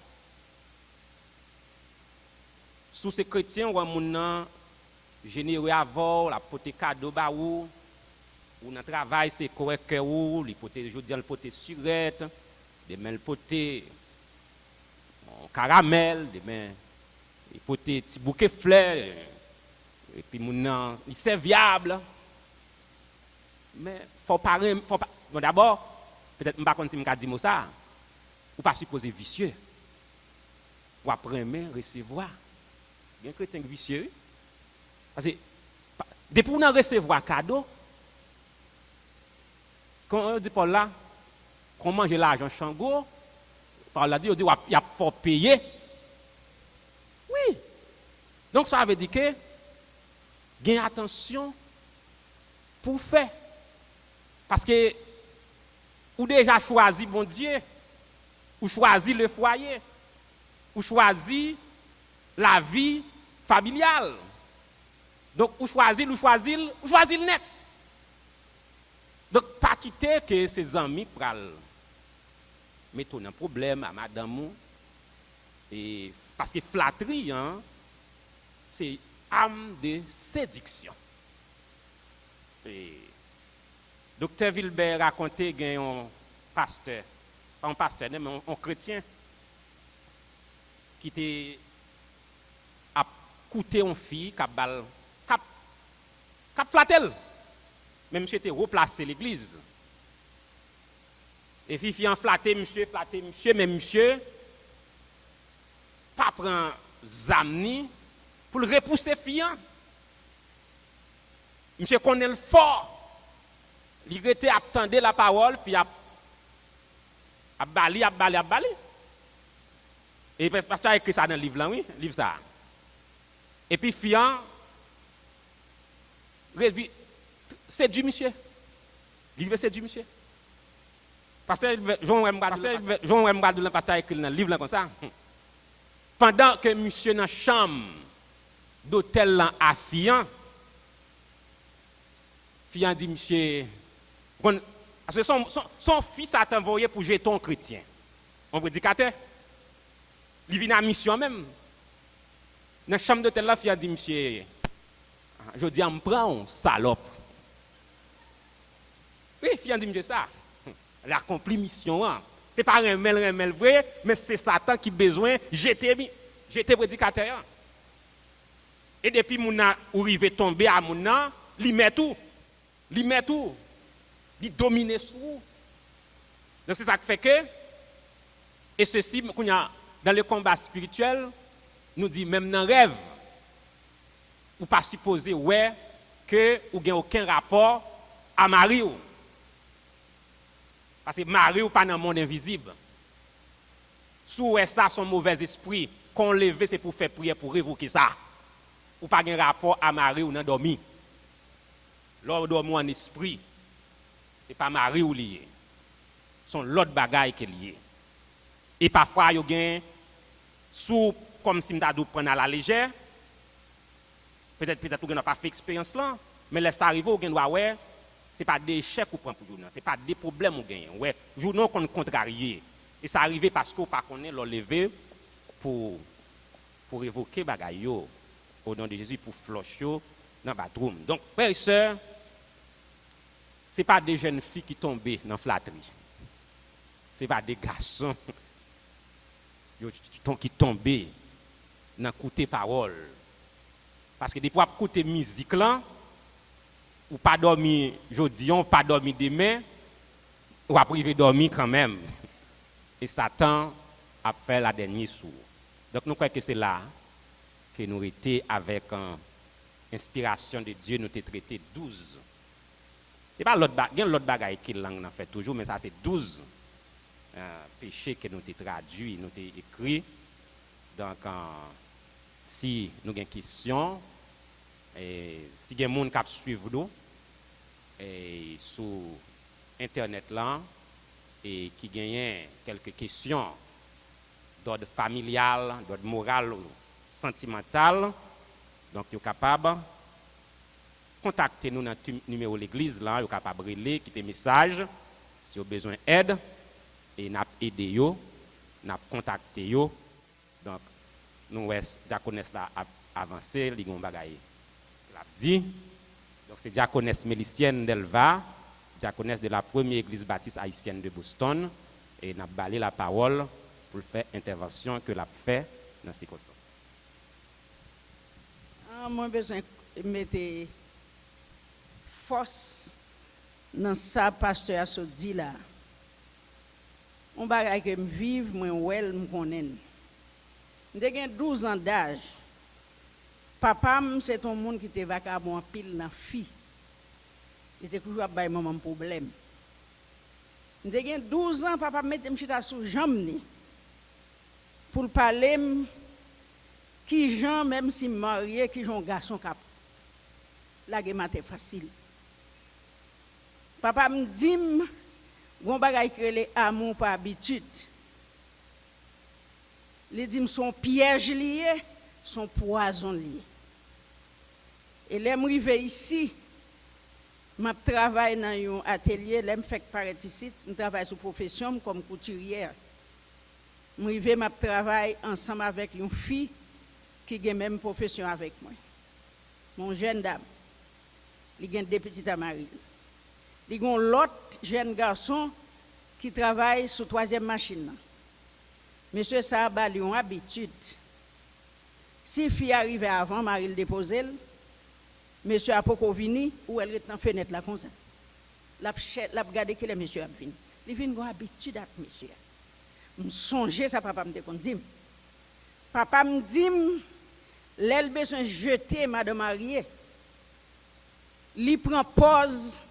Sous ces chrétiens, il y a des gens généreux avant, la pote cadeau baou, ou dans le travail, c'est correct ou, les pote, je dis, le pote surette, des mains le pote caramel, des mains les pote petit bouquet fleurs, et puis mon il serviable. Mais faut pas bon d'abord, peut-être pas connait si me dire ça, ou pas supposé vicieux. Ou après recevoir. Il y a un chrétien vicieux. Parce que depuis qu'on recevoir cadeau, quand on dit par là, qu'on mange l'argent chango, par là, on dit il faut payer. Oui. Donc ça veut dire que gain attention pour faire. Parce que ou déjà choisi bon Dieu, ou choisi le foyer, ou choisi la vie familiale. Donc, ou choisi le net. Donc, pas quitter que ses amis pral mettre un problème à madame. Et parce que flatterie, hein, c'est âme de séduction. Et Docteur Wilbert racontait qu'il y a un pasteur, pas un pasteur, mais un chrétien, qui était à coûter une fille qui a flatté. Mais monsieur était replacé l'église. Et fille en flatté, monsieur, mais monsieur, pas prendre zamni pour le repousser fille. Monsieur connaît le fort. Il était attendait la parole, puis a bali. Et le pasteur a écrit ça dans le livre là, oui, livre ça. Et puis fiant c'est du monsieur. Livre c'est du monsieur. Pasteur Jean Wembradou le pasteur a écrit dans le livre là comme ça. Pendant que monsieur dans chambre d'hôtel là à fiant dit monsieur parce que son fils a envoyé pour jeter un chrétien. Un prédicateur. Il vient à mission même. Dans la chambre d'hôtel, la fille a dit, monsieur, je dis, on prend un salope. Oui, la fille a dit, monsieur, ça. Elle a accompli mission. Ce n'est pas un remel vrai, mais c'est Satan qui a besoin de jeter prédicateur. Et depuis que mon arrivé tomber à mon an, il met tout. Il domine sur vous. Donc c'est ça qui fait que, et ceci, dans le combat spirituel, nous dit même dans le rêve, ou pas supposer ouais, que vous n'avez aucun rapport à Marie. Parce que Marie n'est pas dans le monde invisible. Sous ça, son mauvais esprit, qu'on lève, c'est pour faire prière pour révoquer ça. Ou pas un rapport à Marie ou dans dormi. Lors dormi en esprit, ce n'est pas Marie ou lié. Son l'autre bagaille qui est lié. Et parfois, il y a sous comme si je prendre à la légère. Peut-être que vous n'avez pas fait expérience là, mais laisse arriver, vous doit ce n'est pas des échecs qu'on prend pour journée, ce n'est pas des problèmes qu'on gagne. Ouais, journée qu'on contrarie. Et ça arrive parce qu'on ne connaît pas lever pour évoquer bagaille au nom de Jésus, pour flusher dans le bathroom. Donc, frères et sœurs, ce n'est pas des jeunes filles qui tombent dans la flatterie. Ce n'est pas des garçons qui tombent dans côté parole. Parce que des fois, côté musique là, ou pas dormir aujourd'hui, ou pas dormir demain, ou à priver dormir quand même. Et Satan a fait la dernière sourde. Donc nous croyons que c'est là que nous étions avec inspiration de Dieu, nous avons traité 12. Ce n'est pas l'autre bagaille qui langue fait toujours, mais ça c'est 12 péchés que nous avons traduits, nous avons écrits. Donc si nous avons une question, et si il y a des gens qui suivent nous et sur internet là et qui gagnent quelques questions d'ordre familial, d'ordre moral ou sentimental, donc ils sont capables de contacter nous dans le numéro de l'église là, ils sont capables de relayer, quitter un message si vous avez besoin d'aide et nous aider yo, nous contacter yo. Donc nous diaconesse là avancer, li gon bagaille. Dit, donc c'est diaconesse Mélicienne Delva, diaconesse de la première église baptiste haïtienne de Boston, et n'a balé la parole pour faire intervention que l'a fait dans ces circonstances. Moi, besoin de mettre force dans ça, pasteur a dit là. On va que me vivre, moi, well, me connais. J'ai 12 ans d'âge. Papa, c'est un monde qui était vacabond en pile dans fille. Il était toujours à maman problème. J'ai 12 ans, papa mettait me sous jambe pour parler qui gens même si marié qui sont garçon cap. La guerre était facile. Papa me dit Gon bagay que les amour par habitude. Les dit son piège lié, son poison lié. Et les m'rivé ici, je travaille dans un atelier, je fais paraître ici, je travaille sur profession comme couturière. Je travaille ensemble avec une fille qui a la même profession avec moi. Mon jeune dame, il a deux petites amarilles. Il y a l'autre jeune garçon qui travaille sur la troisième machine. Monsieur, ça a une habitude. Si la fille arrive avant, Marie le dépose, monsieur a pas venu ou elle est dans la fenêtre là comme ça. La regarde que le monsieur a venu. Il vient une habitude avec monsieur. Je songe ça, papa me dit. Papa me dit, l'elle besoin de jeter madame mariée. Il prend pause.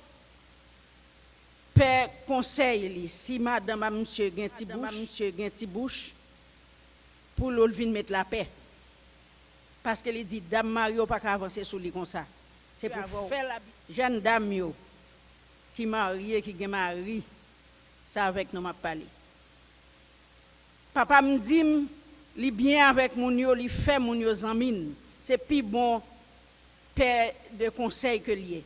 Père conseil si madame a monsieur gen ti bouche pour l'ol vinn mettre la paix parce que il dit dame Mario pas avancer sur lui comme ça c'est pour faire la jeune dame yo qui marié qui gen mari ça avec nous m'a parlé papa me dit li bien avec moun yo li fait moun yo zanmine c'est plus bon père de conseil que lié.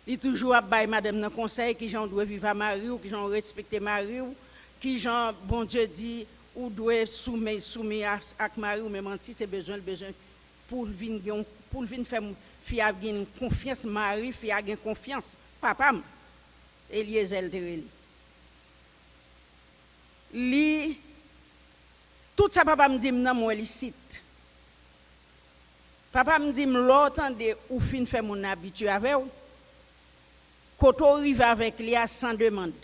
Il toujours à bailler madame dans conseil qui j'en doit vivre à mari ou qui j'en respecter mari ou qui j'en bon Dieu dit ou doit soumettre à mari ou même menti c'est besoin pour venir faire fille a confiance mari fille a confiance papa Eliezer Tereli li tout ça papa me dit nan moi licite papa me dit l'entendre ou fin faire mon habitude avec ou quand on arrive avec lui sans demande.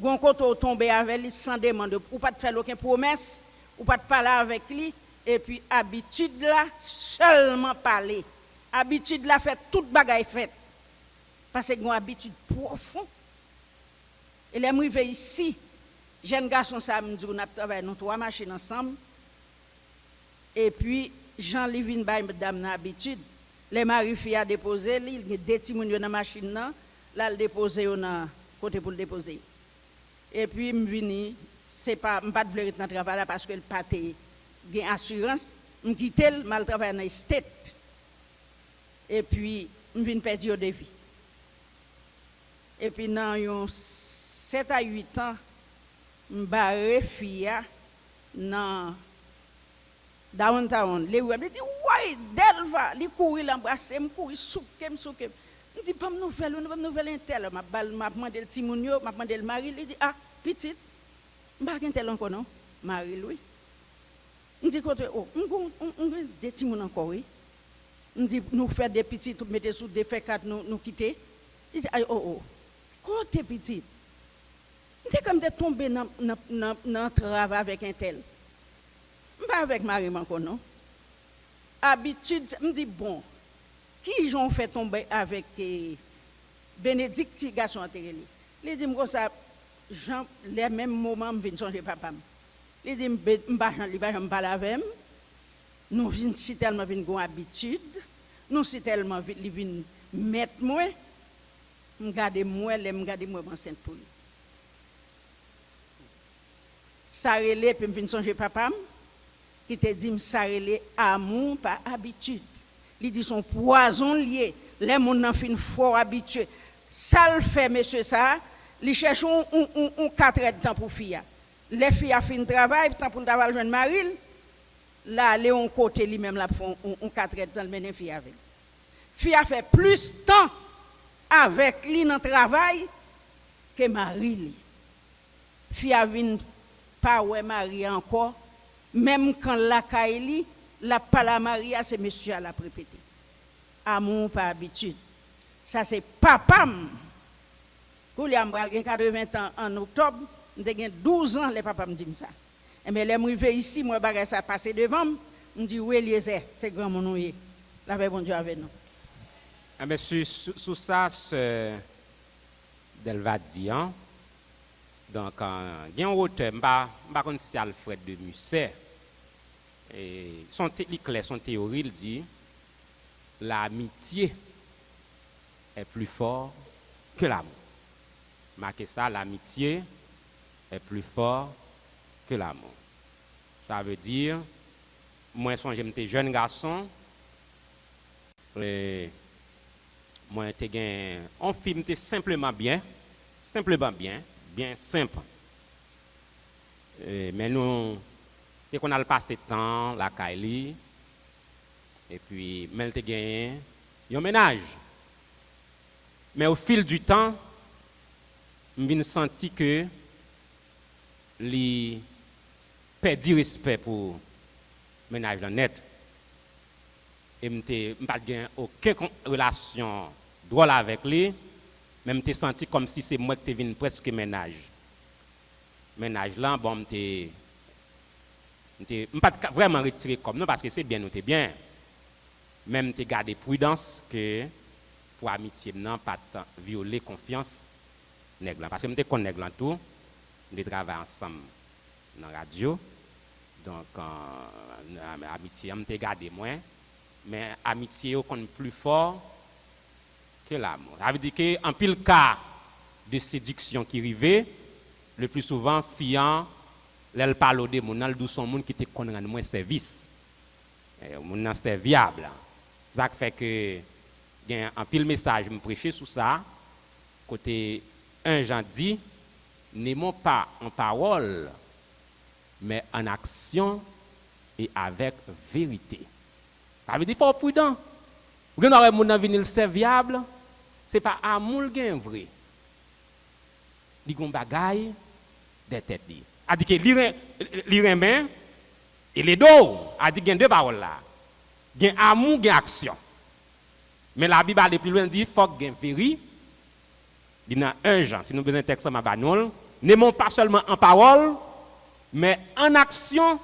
Quand on tombe avec lui sans demande, ou pas de faire aucune promesse, ou pas de parler avec lui, et puis habitude là, seulement parler. Habitude là, fait toute bagaille faite. Parce que une habitude profonde. Et les arrivé ici, jeune garçon, ça me dit, on a travaillé dans 3 machines ensemble. Et puis, Jean-Livine Baye, madame, n'a habitude. Les maris-filles a déposé, il y a des petits moun dans la machine, là, il déposé dans côté pour le déposer. Et puis, je vini, c'est pas, je ne pas de vouloir dans le travail là parce que le pâté a assurance. Je quitte, je travaille dans l'estate. Et puis, je viens perdre de vie. Et puis, dans 7 à 8 ans, je barre fille dans downtown. Les web dit ouais, Delva, li courir l'embrasser, me courir soukem. Me dit pas nouvelle intel, m'a demandé le timonio, m'a demandé le mari, il dit ah, petite. M'pa gen tel encore non, Marie Louis. Me dit côté oh, on des timon encore oui. Me dit nous faire des petites, mettez sous des fait 4 nous quitter. Il dit oh, côté petite. Me dit comme de tomber dans travail avec un tel. Pas avec Marie encore non. Habitude, me dit bon. Qui j'en fait tomber avec Bénédicte garçon antérieurli. Il dit moi ça Jean les mêmes moments me vinn songer papa. Il dit m'pa me parler avec nous vinn si tellement vinn gon habitude, nous si tellement li vinn mettre moi m'garder moi enceinte pour lui. Ça relé puis me vinn songer papa qui te dit ça relé amour par habitude. Il dit son poison lié, les gens n'en fin fort habitué. Ça le fait monsieur ça, il cherche un 4 heures de temps pour fille. Les filles a fin travail, temps pour d'avoir jeune mari, là les on côté lui même là font un 4 heures de temps le mener fille avec. Fille a fait plus de temps avec lui dans travail que mari li. Fille a vinn pas ouais mari encore, même quand la kaili la pala Maria, c'est monsieur à la répéter. Amour par habitude. Ça, c'est papa. Quand il a 80 ans en octobre, j'ai 12 ans, les papas me disent ça. Mais les arrivé ici, moi, ça passé devant, me dit oui, Eliezer, c'est grand mon nom. La paix, bon Dieu avec nous. Mais sur ça, Delva dit, donc, il y a un auteur, je ne sais pas si c'est Alfred de Musset. Et son théorie, il dit l'amitié est plus fort que l'amour. marqué ça, l'amitié est plus fort que l'amour. Ça veut dire, moi, j'étais jeune garçon, et moi, j'étais un film simplement bien simple. Mais nous, dès qu'on a le passé temps, la Kaili, et puis, mais t'es gagné, un ménage. Mais au fil du temps, je senti que les perdu respect pour le ménage net. Et je n'ai pas aucune relation drôle avec lui, mais je senti comme si c'est moi qui venu presque ménage. Ménage là, bon, je n'ai pas vraiment retiré comme nous parce que c'est bien, nous t'es bien. Même te garder prudence que pour amitié non pas violer confiance nègre parce que me connais nègre tout nous travaillons ensemble dans la radio donc amitié me te garder moins mais amitié est plus fort que l'amour. Ça veut dire que en pile cas de séduction qui arrivait le plus souvent fiant elle parle de mon al son monde qui te connaît moins service mon serviable. Ça fait que il y a un pile message me prêcher sur ça côté 1 Jean dit n'aimons pas en parole mais en action et avec vérité. Ça veut dire faut prudent. Vous n'aurez mon venir serviable, c'est pas amour gain vrai. Li gon bagaille des têtes li. A dit que lire main et les dos, a dit gain deux paroles là. Gain amour, gain action. Mais la Bible aller plus loin dit faut gain vérité. Il y a 1 Jean, si nous besoin de texte, n'aimons pas seulement en parole, mais en action.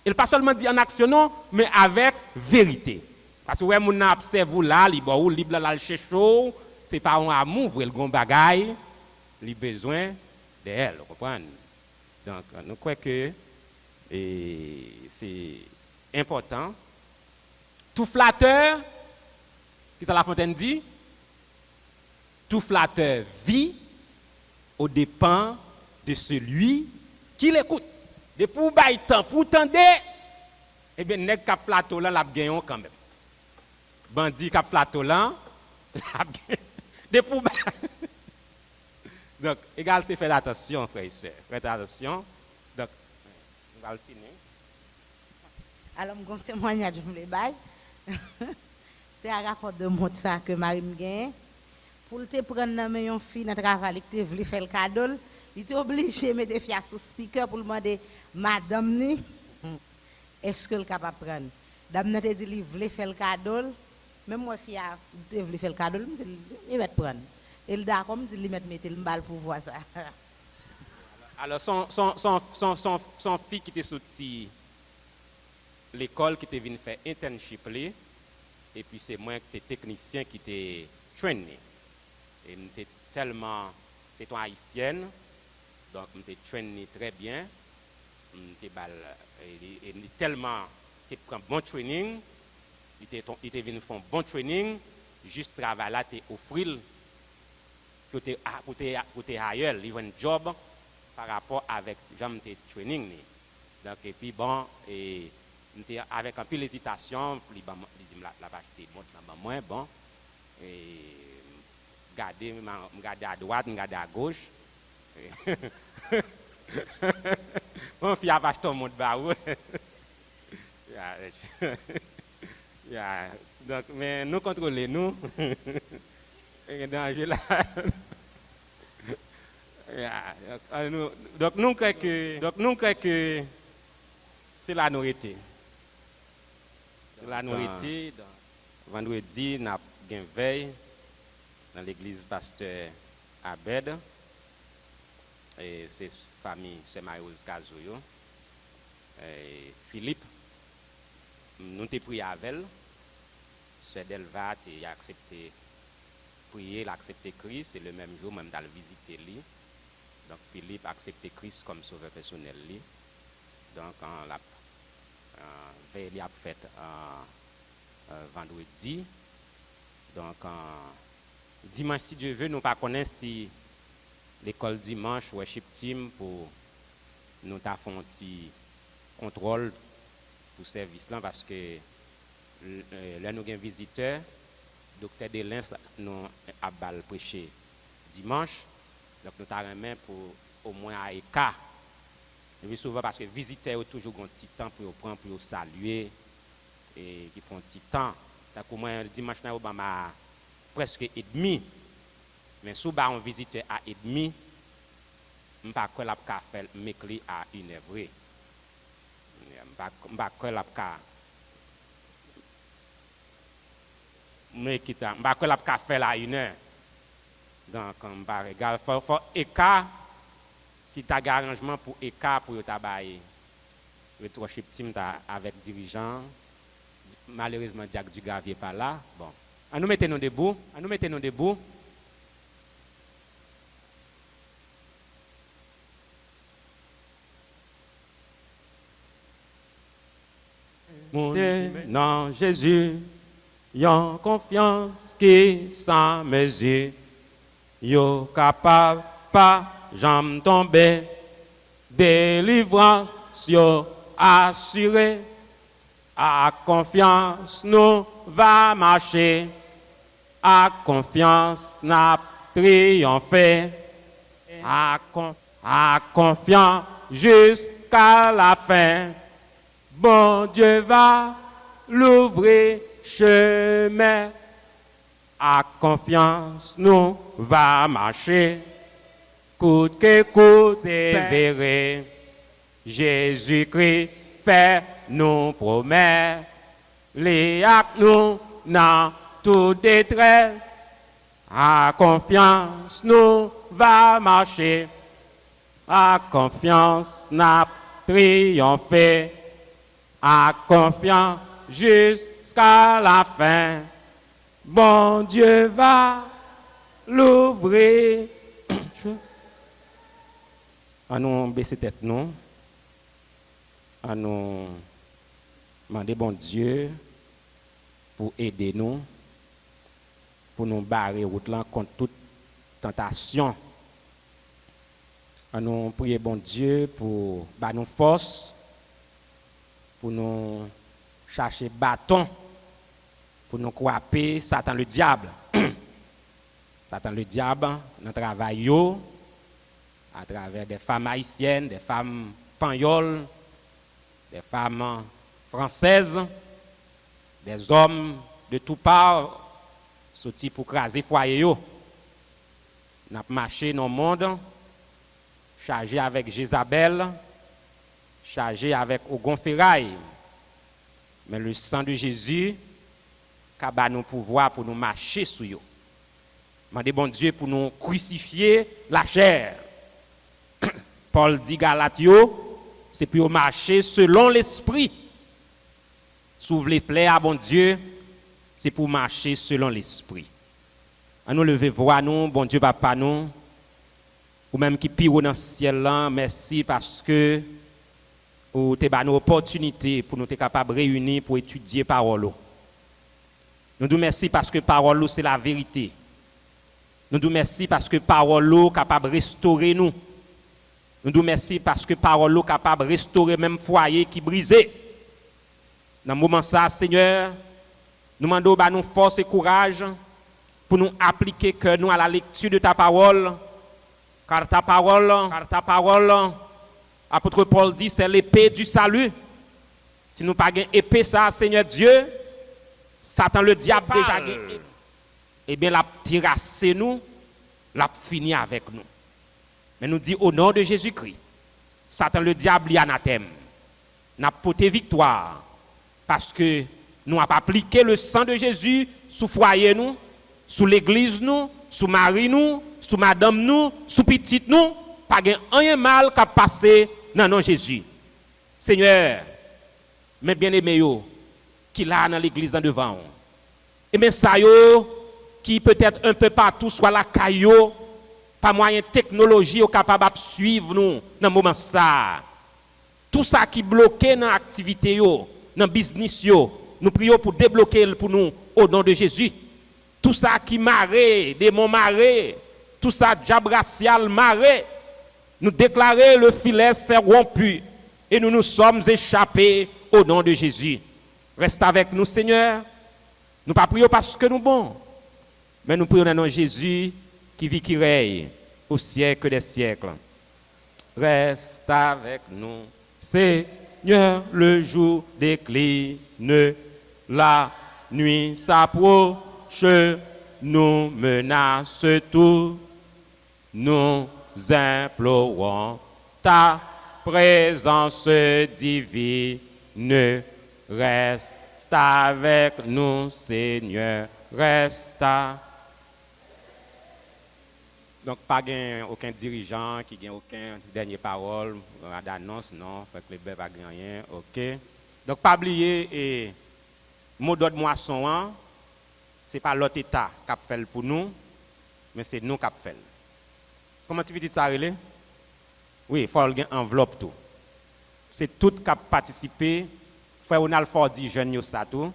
Il pas seulement dit en action, non, mais avec vérité. Parce que ouais, mon observe là, li bon, li bla la cherche, c'est pas un amour, vrai le gon bagaille, li besoin de elle, vous comprenez? Donc nous croyons que c'est important. Tout flatteur, qui ça la Fontaine dit? Tout flatteur vit aux dépens de celui qui l'écoute. De pour bailler temps, pour tendre, eh bien, nèg k'ap flato là, l'a gagnon quand même. Bandit k'ap flato là, l'a gagnon. De pour donc, égal, c'est faire attention, frères et sœurs. Faites attention. Donc, on va le finir. Alors, mon témoignage, je me le baille. C'est un rapport de mot ça que Marie me gagne. Pour te prendre une fille dans le travail, qui voulait faire le cadeau, il était obligé de mettre des filles sous speaker pour demander madame, est-ce qu'elle est capable de prendre? Dame n'a dit qu'il voulait faire le cadeau, même moi, fille, elle voulait faire le cadeau, je dis, il va prendre. Et d'accord, je dis, il va mettre le balle pour voir ça. Alors, son fille qui était sortie l'école, qui était venu faire internship, et puis c'est moi qui était technicien qui était traîné. Et j'étais tellement, c'est une haïtienne, donc j'étais traîné très bien. Et tellement, tu prends bon training, il était venu faire un bon training, juste travail là, tu offrir pour te ailleurs, il y a un job par rapport avec j'aime tes training. Donc, et puis bon, et avec un peu d'hésitation, il dit la vache monte là moins bon, et garder à droite, garder à gauche. Mon fils a acheté mon baou. Donc, mais nous contrôlons nous. Danger là. Donc nous croyons que c'est la nourriture. C'est la nourriture. Vendredi, nous avons une veille dans l'église pasteur Abed. Et c'est famille, c'est Marie-Rose Kazoyo. Philippe, nous avons prié avec elle. C'est Delva qui a accepté prier, il a accepté Christ. Et le même jour, même dans le visiter lui. Donc Philippe a accepté Christ comme sauveur personnel lui. Donc la veille a fait vendredi. Donc dimanche si Dieu veut, nous ne connaissons pas si l'école dimanche worship team pour nous ta fait un petit contrôle pour service là parce que là nous avons visiteur docteur Delins nous a bal prêcher dimanche donc nous t'a remis pour au moins à écart. Et souvent parce que visiteurs ont toujours un petit temps pour prendre pour saluer et qui prend un petit temps. Donc au moins dimanche là Obama presque et demi. Mais sous ba un visiteur à et demi, m'pas quoi la ka faire m'écrit à 1h vrai. M'pas quoi la ka m'pas quoi la ka faire à 1h. Donc m'pas regarde faut écart si tu as un arrangement pour écart pour travailler. Le worship team avec dirigeant malheureusement Jacques Dugavier pas là. Bon, à nous mettons debout, Non, Jésus, yon confiance qui sans mesure, yo capable pas j'en tomber, délivrance yo assuré, à confiance nous va marcher, à confiance n'a triomphé, à confiance jusqu'à la fin. Bon Dieu va l'ouvrir chemin, à confiance nous va marcher, coûte que coûte sévéré, Jésus-Christ fait nous promesses, les actes nous dans toute détresse, à confiance nous va marcher, à confiance n'a triomphé, à confiance jusqu'à la fin. Bon Dieu va l'ouvrir. À nous baisser tête nous. À nous demander bon Dieu pour aider nous, pour nous barrer route là contre toute tentation. À nous prier bon Dieu pour nous force, pour nous chercher bâton, pour nous croiser Satan le diable. Satan le diable, dans le travail, à travers des femmes haïtiennes, des femmes pagnoles, des femmes françaises, des hommes de toutes parts, sortis pour craser foyer. Nous avons marché dans le monde, chargé avec Jézabel, chargé avec Ogon Ferraille. Mais le sang de Jésus, a nous pouvoir pour nous marcher sur eux. Demandez bon Dieu pour nous crucifier la chair. Paul dit Galatio, c'est pour marcher selon l'esprit. S'ouvre les plaies à bon Dieu, c'est pour marcher selon l'esprit. À nous lever voir nous, bon Dieu papa nous, ou même qui pire dans le ciel là, merci parce que ou te ba nous opportunité pour nous être capables de réunir pour étudier parole. Nous nous merci parce que parole c'est la vérité. Nous nous merci parce que parole est capable de restaurer nous. Nous nous merci parce que parole est capable de restaurer même foyer qui brisé. Dans ce moment ça, Seigneur, nous demandons bah, nous force et courage pour nous appliquer que nous à la lecture de ta parole. Car ta parole, apôtre Paul dit, c'est l'épée du salut. Si nous n'avons pas épée ça, Seigneur Dieu, Satan le diable déjà gagné. Eh bien, l'a tirassé nous, l'a fini avec nous. Mais nous dit au nom de Jésus-Christ, Satan le diable y anathème. N'a porté victoire parce que nous n'avons pas appliqué le sang de Jésus sous foyer nous, sous l'église nous, sous mari nous, sous madame nous, sous petite nous, pas rien mal qui a passé dans nom Jésus. Seigneur, mes bien-aimés qui là dans l'église en devant. Et mes ça qui peut-être un peu partout soit la caillou pas moyen technologie capable de suivre nous dans moment ça. Tout ça qui bloqué dans l'activité yo, dans business yo, nous prions pour débloquer pour nous au nom de Jésus. Tout ça qui marre, démon marre, tout ça, diable racial, marée, nous déclarer le filet s'est rompu et nous nous sommes échappés au nom de Jésus. Reste avec nous, Seigneur. Nous ne prions pas parce que nous bons, mais nous prions dans le nom de Jésus qui vit, qui règne au siècle des siècles. Reste avec nous, Seigneur, le jour décline, la nuit s'approche, nous menace tout, nous implorons ta présence divine, reste avec nous, Seigneur, reste. Donc, pas aucun dirigeant qui n'a aucun dernière parole, d'annonce, non, fait que le bébé n'a rien, ok. Donc, pas oublier, et mot d'ordre moisson, ce n'est pas l'autre État qui a fait pour nous, mais c'est nous qui avons fait. Comment tu dis ça, Relé? Oui, il faut avoir une enveloppe tout. C'est tout qui a participé. Frère Ronald Ford dit jeune ça tout.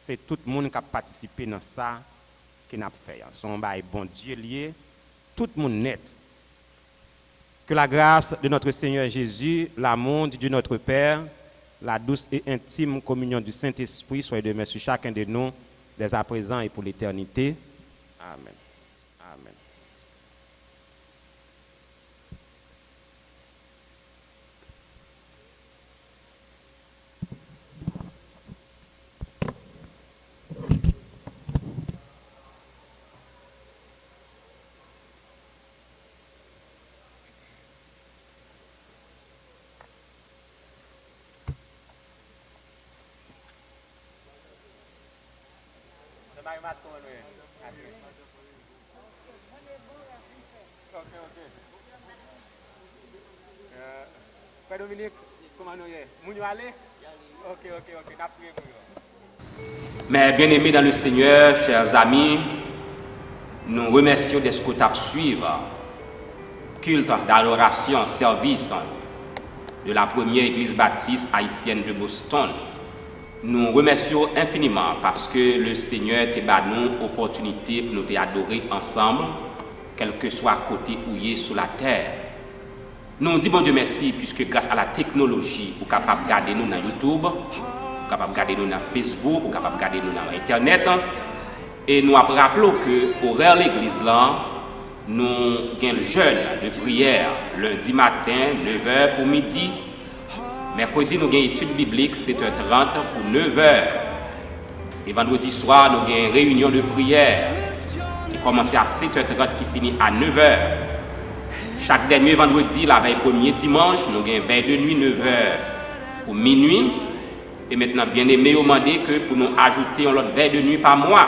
C'est tout le monde qui a participé dans ça qui n'a fait. Son bail bon Dieu lié, tout le monde net. Que la grâce de notre Seigneur Jésus, l'amour de Dieu notre Père, la douce et intime communion du Saint-Esprit soit demeurée sur chacun de nous, dès à présent et pour l'éternité. Amen. Amen. Frère Dominique, comment nous est? Mounio allez? Ok. Mais bien aimés dans le Seigneur, chers amis, nous remercions des scouts suivre culte d'adoration, service de la première église baptiste haïtienne de Boston. Nous remercions infiniment parce que le Seigneur t'a donné nous opportunité pour nous adorer ensemble, quel que soit côté où il est sur la terre. Nous disons bon Dieu merci puisque grâce à la technologie, vous êtes capable de regarder nous dans YouTube, vous êtes capable de regarder nous dans Facebook, vous êtes capable de regarder nous dans Internet. Et nous rappelons que horaire l'église là, nous avons le jeûne de prière lundi matin, 9h pour midi. Mercredi, nous avons une étude biblique, 7h30 pour 9h. Et vendredi soir, nous avons une réunion de prière qui commence à 7h30 qui finit à 9h. Chaque dernier vendredi, la veille premier dimanche, nous avons une veille de nuit 9h pour minuit. Et maintenant, bien aimé, on m'a dit que pour nous ajouter une autre veille de nuit par mois,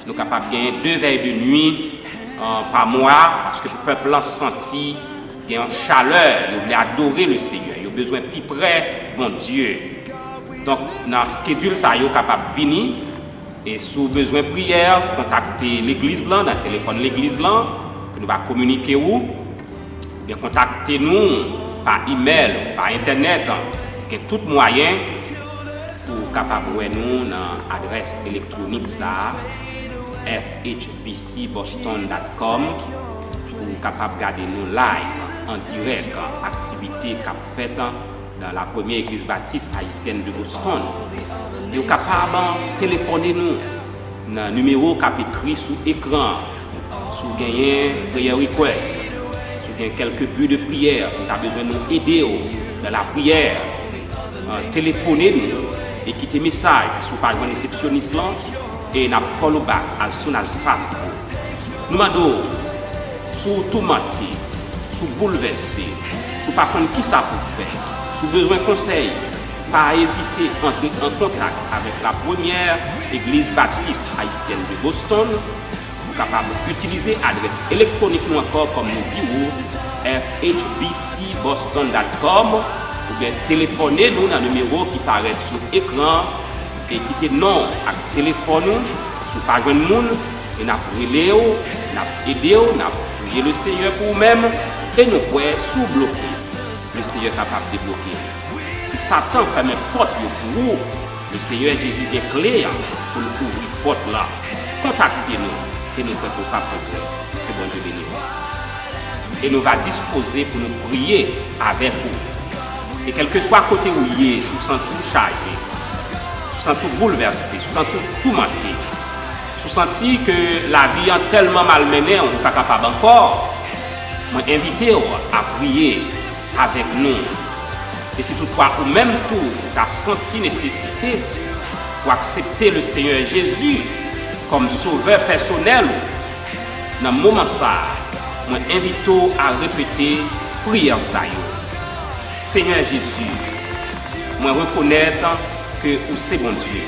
nous sommes capables de gagner 2 veilles de nuit par mois parce que le peuple a senti une chaleur, il voulait adorer le Seigneur, il a besoin de plus près, bon Dieu. Donc, dans le schedule, ça, il est capable de venir et si vous avez besoin de prière, contactez l'église là, dans le téléphone de l'église là, que nous allons communiquer où. Bien, contactez-nous par email, par internet, que tout moyen pour capable de nous dans l'adresse électronique ça, fhbcboston.com, pour capable de garder nous live, en direct, activité qu'a faite dans la première église baptiste haïtienne de Boston. Vous êtes capable de téléphoner nous dans le numéro qui est écrit sur l'écran, si vous avez un prayer request, si vous avez quelques buts de prière, vous avez besoin de nous aider dans la prière, téléphonez-nous et quittez message sur page réceptionniste et nous call back as soon as possible. Nous demandons sous tomaté, sous bouleversé, sous pas contre qui ça pour faire, sous besoin de conseil, pas hésiter à entrer en contact avec la première église baptiste haïtienne de Boston. Vous êtes capable d'utiliser l'adresse électronique nous encore comme nous disons fhbcboston.com ou bien téléphonez-nous dans le numéro qui paraît sur l'écran et quittez nom à téléphone sur page de monde et nous prions, nous aidons, nous prions le Seigneur pour nous-mêmes et nous pouvons sous-bloquer. Le Seigneur est capable de débloquer. Si Satan ferme une porte pour vous, le Seigneur Jésus est clé pour ouvrir la porte là. Contactez-nous et nous sommes capables de faire. que bon Dieu bénisse. Et nous va disposer pour nous prier avec vous. Et quel que soit côté où il est, si vous sentez tout chargé, si vous sentez tout bouleversé, si vous sentez tout manqué, si vous sentez que la vie est tellement malmenée, on n'est pas capable encore, moi invite à prier avec nous. Et si toutefois, au même tour, tu as senti nécessité pour accepter le Seigneur Jésus comme sauveur personnel, dans ce moment ça, moi invite à répéter prière ça. Seigneur Jésus, moi reconnaître que c'est bon Dieu.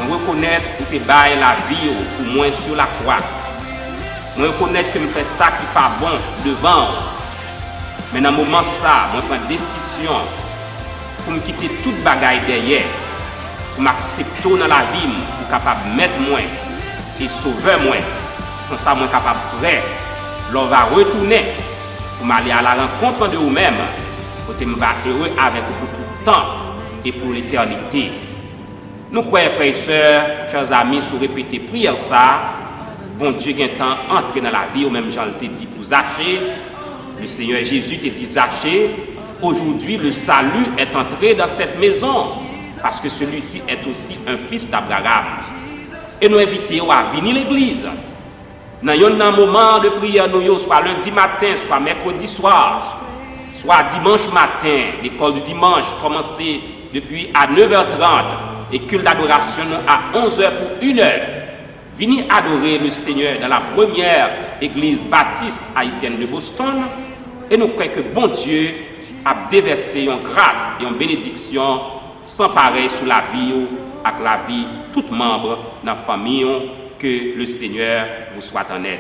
Moi reconnaître que tu bailles la vie pour moi sur la croix. Moi reconnaître que je fais ça qui n'est pas bon devant. Mais dans ce moment ça, moi prends décision pour me quitter toute bagaille derrière, pour m'accepter dans la vie, pour capable de mettre moi et sauver moi. Comme ça, moi capable prêt. L'on va retourner pour m'aller à la rencontre de vous-même, pour que je sois heureux avec vous pour tout le temps et pour l'éternité. Nous croyons, frères et sœurs, chers amis, sur répéter prière ça, bon Dieu qui est entré dans la vie, ou même Jean te dit pour Zachée, le Seigneur Jésus te dit Zachée, aujourd'hui le salut est entré dans cette maison, parce que celui-ci est aussi un fils d'Abraham. Et nous invitons à venir à l'église. Dans un moment de prière, nous, soit lundi matin, soit mercredi soir, soit dimanche matin, l'école du dimanche commencée depuis à 9h30 et culte d'adoration à 11h pour 1h. Venez adorer le Seigneur dans la première église baptiste haïtienne de Boston et nous croyons que bon Dieu a déversé une grâce et une bénédiction sans pareil sur la vie avec la vie tout membre de la famille, que le Seigneur vous soit en aide.